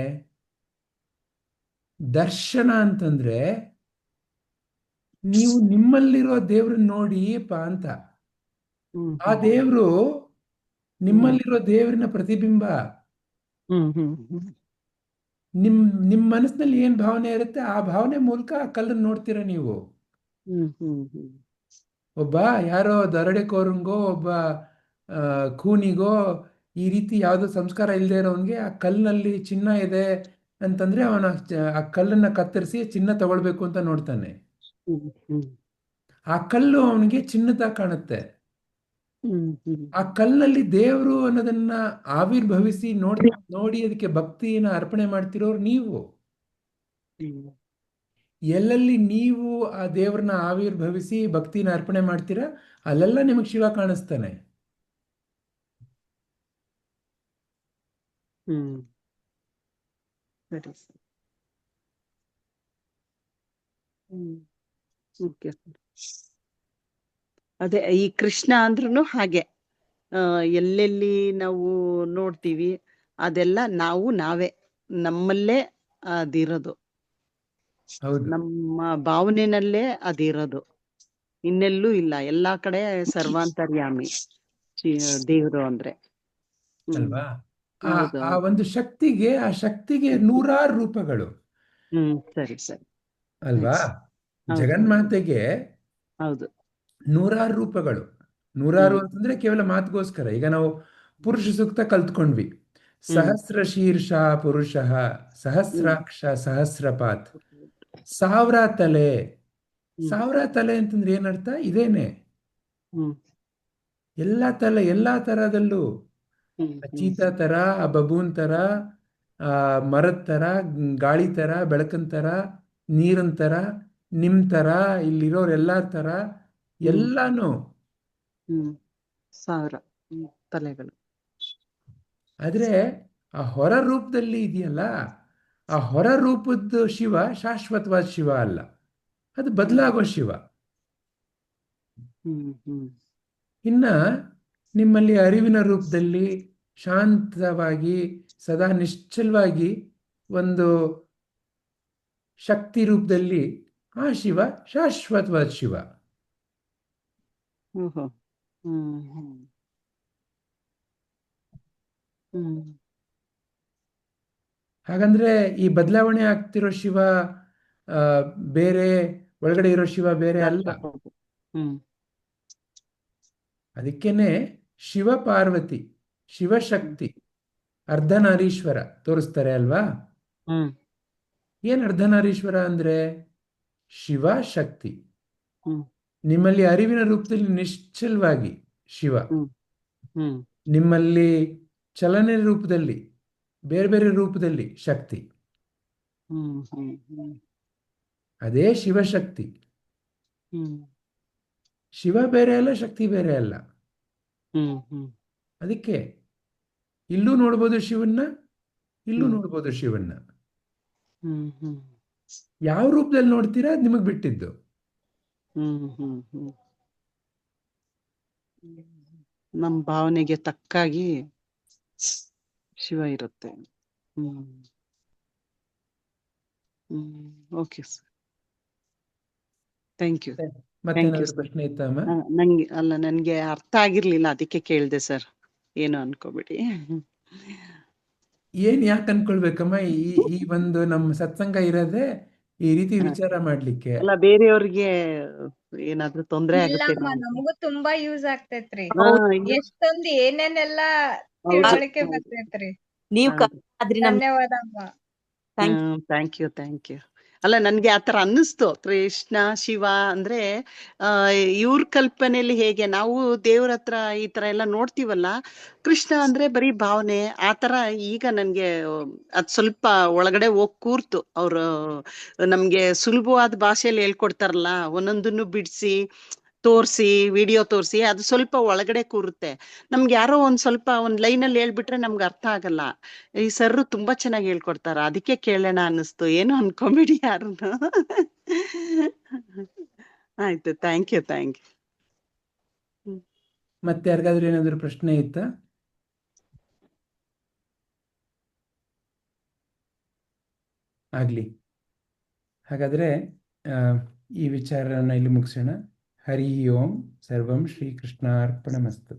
ದರ್ಶನ ಅಂತಂದ್ರೆ ನೀವು ನಿಮ್ಮಲ್ಲಿರೋ ದೇವ್ರನ್ನ ನೋಡಿಪ್ಪ ಅಂತ. ಆ ದೇವ್ರು ನಿಮ್ಮಲ್ಲಿರೋ ದೇವರಿನ ಪ್ರತಿಬಿಂಬ. ನಿಮ್ ಮನಸ್ಸಿನಲ್ಲಿ ಏನ್ ಭಾವನೆ ಇರುತ್ತೆ ಆ ಭಾವನೆ ಮೂಲಕ ಆ ಕಲ್ಲನ್ನು ನೋಡ್ತೀರ ನೀವು. ಒಬ್ಬ ಯಾರೋ ದರೋಡೆಕೋರಂಗೋ ಒಬ್ಬ ಖೂನಿಗೋ ಈ ರೀತಿ ಯಾವುದೋ ಸಂಸ್ಕಾರ ಇಲ್ಲದೆ ಇರೋನ್ಗೆ ಆ ಕಲ್ಲಿನಲ್ಲಿ ಚಿನ್ನ ಇದೆ ಅಂತಂದ್ರೆ ಅವನ ಆ ಕಲ್ಲನ್ನ ಕತ್ತರಿಸಿ ಚಿನ್ನ ತಗೊಳ್ಬೇಕು ಅಂತ ನೋಡ್ತಾನೆ. ಆ ಕಲ್ಲು ಅವನಿಗೆ ಚಿನ್ನದ ಕಾಣುತ್ತೆ. ಆ ಕಲ್ಲಲ್ಲಿ ದೇವರು ಅನ್ನೋದನ್ನ ಆವಿರ್ಭವಿಸಿ ನೋಡಿ ಅದಕ್ಕೆ ಭಕ್ತಿನ ಅರ್ಪಣೆ ಮಾಡ್ತಿರೋರು ನೀವು. ಎಲ್ಲೆಲ್ಲಿ ನೀವು ಆ ದೇವ್ರನ್ನ ಆವಿರ್ಭವಿಸಿ ಭಕ್ತಿನ ಅರ್ಪಣೆ ಮಾಡ್ತೀರಾ ಅಲ್ಲೆಲ್ಲ ನಿಮಗೆ ಶಿವ ಕಾಣಿಸ್ತಾನೆ. ಅದೇ ಈ ಕೃಷ್ಣ ಅಂದ್ರೂ ಹಾಗೆ ಎಲ್ಲೆಲ್ಲಿ ನಾವು ನೋಡ್ತೀವಿ ಅದೆಲ್ಲ ನಾವೇ ನಮ್ಮಲ್ಲೇ ಅದಿರೋದು, ನಮ್ಮ ಭಾವನೆನಲ್ಲೇ ಅದಿರೋದು, ಇನ್ನೆಲ್ಲೂ ಇಲ್ಲ. ಎಲ್ಲಾ ಕಡೆ ಸರ್ವಾಂತರ್ಯಾಮಿ ದೇವರು ಅಂದ್ರೆ ಅಲ್ವಾ? ಆ ಒಂದು ಶಕ್ತಿಗೆ ಆ ಶಕ್ತಿಗೆ ನೂರಾರು ರೂಪಗಳು. ಸರಿ ಅಲ್ವಾ? ಜಗನ್ಮಾತೆಗೆ ಹೌದು ನೂರಾರು ರೂಪಗಳು. ನೂರಾರು ಅಂತಂದ್ರೆ ಕೇವಲ ಮಾತುಗೋಸ್ಕರ. ಈಗ ನಾವು ಪುರುಷ ಸೂಕ್ತ ಕಲ್ತ್ಕೊಂಡ್ವಿ. ಸಹಸ್ರ ಶೀರ್ಷ ಪುರುಷ ಸಹಸ್ರಾಕ್ಷ ಸಹಸ್ರಪಾತ್. 1000 ತಲೆ. 1000 ತಲೆ ಅಂತಂದ್ರೆ ಏನರ್ಥ? ಇದೇನೆ ಎಲ್ಲಾ ತಲೆ, ಎಲ್ಲಾ ತರದಲ್ಲೂ. ಚೀತಾ ತರ, ಬಬೂನ್ ತರ, ಮರದ ತರ, ಗಾಳಿ ತರ, ಬೆಳಕನ್ ತರ, ನೀರನ್ ತರ, ನಿಮ್ ತರ, ಇಲ್ಲಿರೋರ್ ಎಲ್ಲಾರ ತರ ಎಲ್ಲಾನು 1000 ತಲೆಗಳು. ಆದ್ರೆ ಆ ಹೊರ ರೂಪದಲ್ಲಿ ಇದೆಯಲ್ಲ, ಆ ಹೊರ ರೂಪದ ಶಿವ ಶಾಶ್ವತವಾದ ಶಿವ ಅಲ್ಲ, ಅದು ಬದಲಾಗೋ ಶಿವ. ಇನ್ನ ನಿಮ್ಮಲ್ಲಿ ಅರಿವಿನ ರೂಪದಲ್ಲಿ ಶಾಂತವಾಗಿ ಸದಾ ನಿಶ್ಚಲವಾಗಿ ಒಂದು ಶಕ್ತಿ ರೂಪದಲ್ಲಿ ಆ ಶಿವ ಶಾಶ್ವತವಾದ ಶಿವ. ಹಾಗಂದ್ರೆ ಈ ಬದಲಾವಣೆ ಆಗ್ತಿರೋ ಶಿವ ಆ, ಬೇರೆ ಒಳಗಡೆ ಇರೋ ಶಿವ ಬೇರೆ ಅಲ್ಲ. ಹ್ಮ್ ಅದಕ್ಕೇನೆ ಶಿವ ಪಾರ್ವತಿ, ಶಿವಶಕ್ತಿ, ಅರ್ಧನಾರೀಶ್ವರ ತೋರಿಸ್ತಾರೆ ಅಲ್ವಾ. ಹ್ಮ್ ಏನ್ ಅರ್ಧನಾರೀಶ್ವರ ಅಂದ್ರೆ ಶಿವ ಶಕ್ತಿ. ಹ್ಮ್ ನಿಮ್ಮಲ್ಲಿ ಅರಿವಿನ ರೂಪದಲ್ಲಿ ನಿಶ್ಚಲವಾಗಿ ಶಿವ, ಹ್ಮ್ ಹ್ಮ್ ನಿಮ್ಮಲ್ಲಿ ಚಲನೆ ರೂಪದಲ್ಲಿ ಬೇರೆ ಬೇರೆ ರೂಪದಲ್ಲಿ ಶಕ್ತಿ. ಹ್ಮ್ ಹ್ಮ್ ಹ್ಮ್ ಅದೇ ಶಿವಶಕ್ತಿ. ಹ್ಮ್ ಶಿವ ಬೇರೆ ಅಲ್ಲ, ಶಕ್ತಿ ಬೇರೆ ಅಲ್ಲ. ಹ್ಮ್ ಹ್ಮ್ ಅದಕ್ಕೆ ಇಲ್ಲೂ ನೋಡ್ಬೋದು ಶಿವನ್ನ, ಇಲ್ಲೂ ಹ್ಮ್ ನೋಡ್ಬೋದು ಶಿವನ್ನ. ಹ್ಮ್ ಹ್ಮ್ ಯಾವ ರೂಪದಲ್ಲಿ ನೋಡ್ತೀರಾ ಅದು ನಿಮಗೆ ಬಿಟ್ಟಿದ್ದು. ಹ್ಮ್ ಹ್ಮ್ ಹ್ಮ್ ನಮ್ಮ ಭಾವನೆಗೆ ತಕ್ಕಾಗಿ ಶಿವ ಇರುತ್ತೆ. ಹ್ಮ್ ಹ್ಮ್ ಓಕೆ ಸರ್, ಥ್ಯಾಂಕ್ ಯು. ಮತ್ತೇನಾದ್ರು ಪ್ರಶ್ನೆ ಇತ್ತಮ್ಮ? ನನ್ಗೆ ಅರ್ಥ ಆಗಿರ್ಲಿಲ್ಲ, ಅದಕ್ಕೆ ಕೇಳ್ದೆ ಸರ್, ಏನು ಅನ್ಕೋಬೇಡಿ. ಏನ್ ಯಾಕೆ ಅನ್ಕೊಳ್ಬೇಕಮ್ಮ, ಈ ಒಂದು ನಮ್ಮ ಸತ್ಸಂಗ ಇರೋದೇ ಈ ರೀತಿ ವಿಚಾರ ಮಾಡ್ಲಿಕ್ಕೆ. ಅಲ್ಲ, ಬೇರೆಯವ್ರಿಗೆ ಏನಾದ್ರೂ ತೊಂದ್ರೆ ಆಗುತ್ತೆ. ಇಲ್ಲಮ್ಮ, ನಮಗೂ ತುಂಬಾ ಯೂಸ್ ಆಗ್ತೈತ್ರಿ. ಹಾ, ಎಷ್ಟೊಂದ್ ಏನೇನೆಲ್ಲ ಹೌದು. ತಿಳುವಳಿಕೆ ಬರ್ತೈತ್ರಿ. ನೀವು ಹೌದು. ಧನ್ಯವಾದ ಅಮ್ಮ. Thank you. ಅಲ್ಲ, ನನ್ಗೆ ಆತರ ಅನ್ನಿಸ್ತು. ಕೃಷ್ಣ ಶಿವ ಅಂದ್ರೆ ಇವ್ರ ಕಲ್ಪನೆಯಲ್ಲಿ ಹೇಗೆ ನಾವು ದೇವ್ರ ಹತ್ರ ಈ ತರ ಎಲ್ಲ ನೋಡ್ತೀವಲ್ಲ, ಕೃಷ್ಣ ಅಂದ್ರೆ ಬರೀ ಭಾವನೆ ಆತರ. ಈಗ ನನ್ಗೆ ಅದ್ ಸ್ವಲ್ಪ ಒಳಗಡೆ ಹೋಗ್ ಕೂರ್ತು. ಅವ್ರು ನಮ್ಗೆ ಸುಲಭವಾದ ಭಾಷೆಯಲ್ಲಿ ಹೇಳ್ಕೊಡ್ತಾರಲ್ಲ, ಒಂದೊಂದನ್ನು ಬಿಡಿಸಿ ತೋರ್ಸಿ, ವಿಡಿಯೋ ತೋರ್ಸಿ, ಅದು ಸ್ವಲ್ಪ ಒಳಗಡೆ ಕೂರುತ್ತೆ. ನಮ್ಗೆ ಯಾರೋ ಒಂದ್ ಲೈನಲ್ಲಿ ಹೇಳ್ಬಿಟ್ರೆ ನಮ್ಗೆ ಅರ್ಥ ಆಗಲ್ಲ. ಈ ಸರ್ ತುಂಬಾ ಚೆನ್ನಾಗಿ ಹೇಳ್ಕೊಡ್ತಾರ, ಅದಕ್ಕೆ ಕೇಳೋಣ ಅನ್ನಿಸ್ತು. ಏನು ಅನ್ಕೊಂಬಿಡಿ ಯಾರನ್ನು. ಆಯ್ತು, ಥ್ಯಾಂಕ್ ಯು. ಮತ್ತೆ ಯಾರಿಗಾದ್ರೂ ಏನಾದ್ರು ಪ್ರಶ್ನೆ ಇತ್ತಾ? ಆಗ್ಲಿ, ಹಾಗಾದ್ರೆ ಈ ವಿಚಾರನ ಇಲ್ಲಿ ಮುಗಿಸೋಣ. ಹರಿ ಓಂ. ಸರ್ವಂ ಶ್ರೀಕೃಷ್ಣಾರ್ಪಣಮಸ್ತು.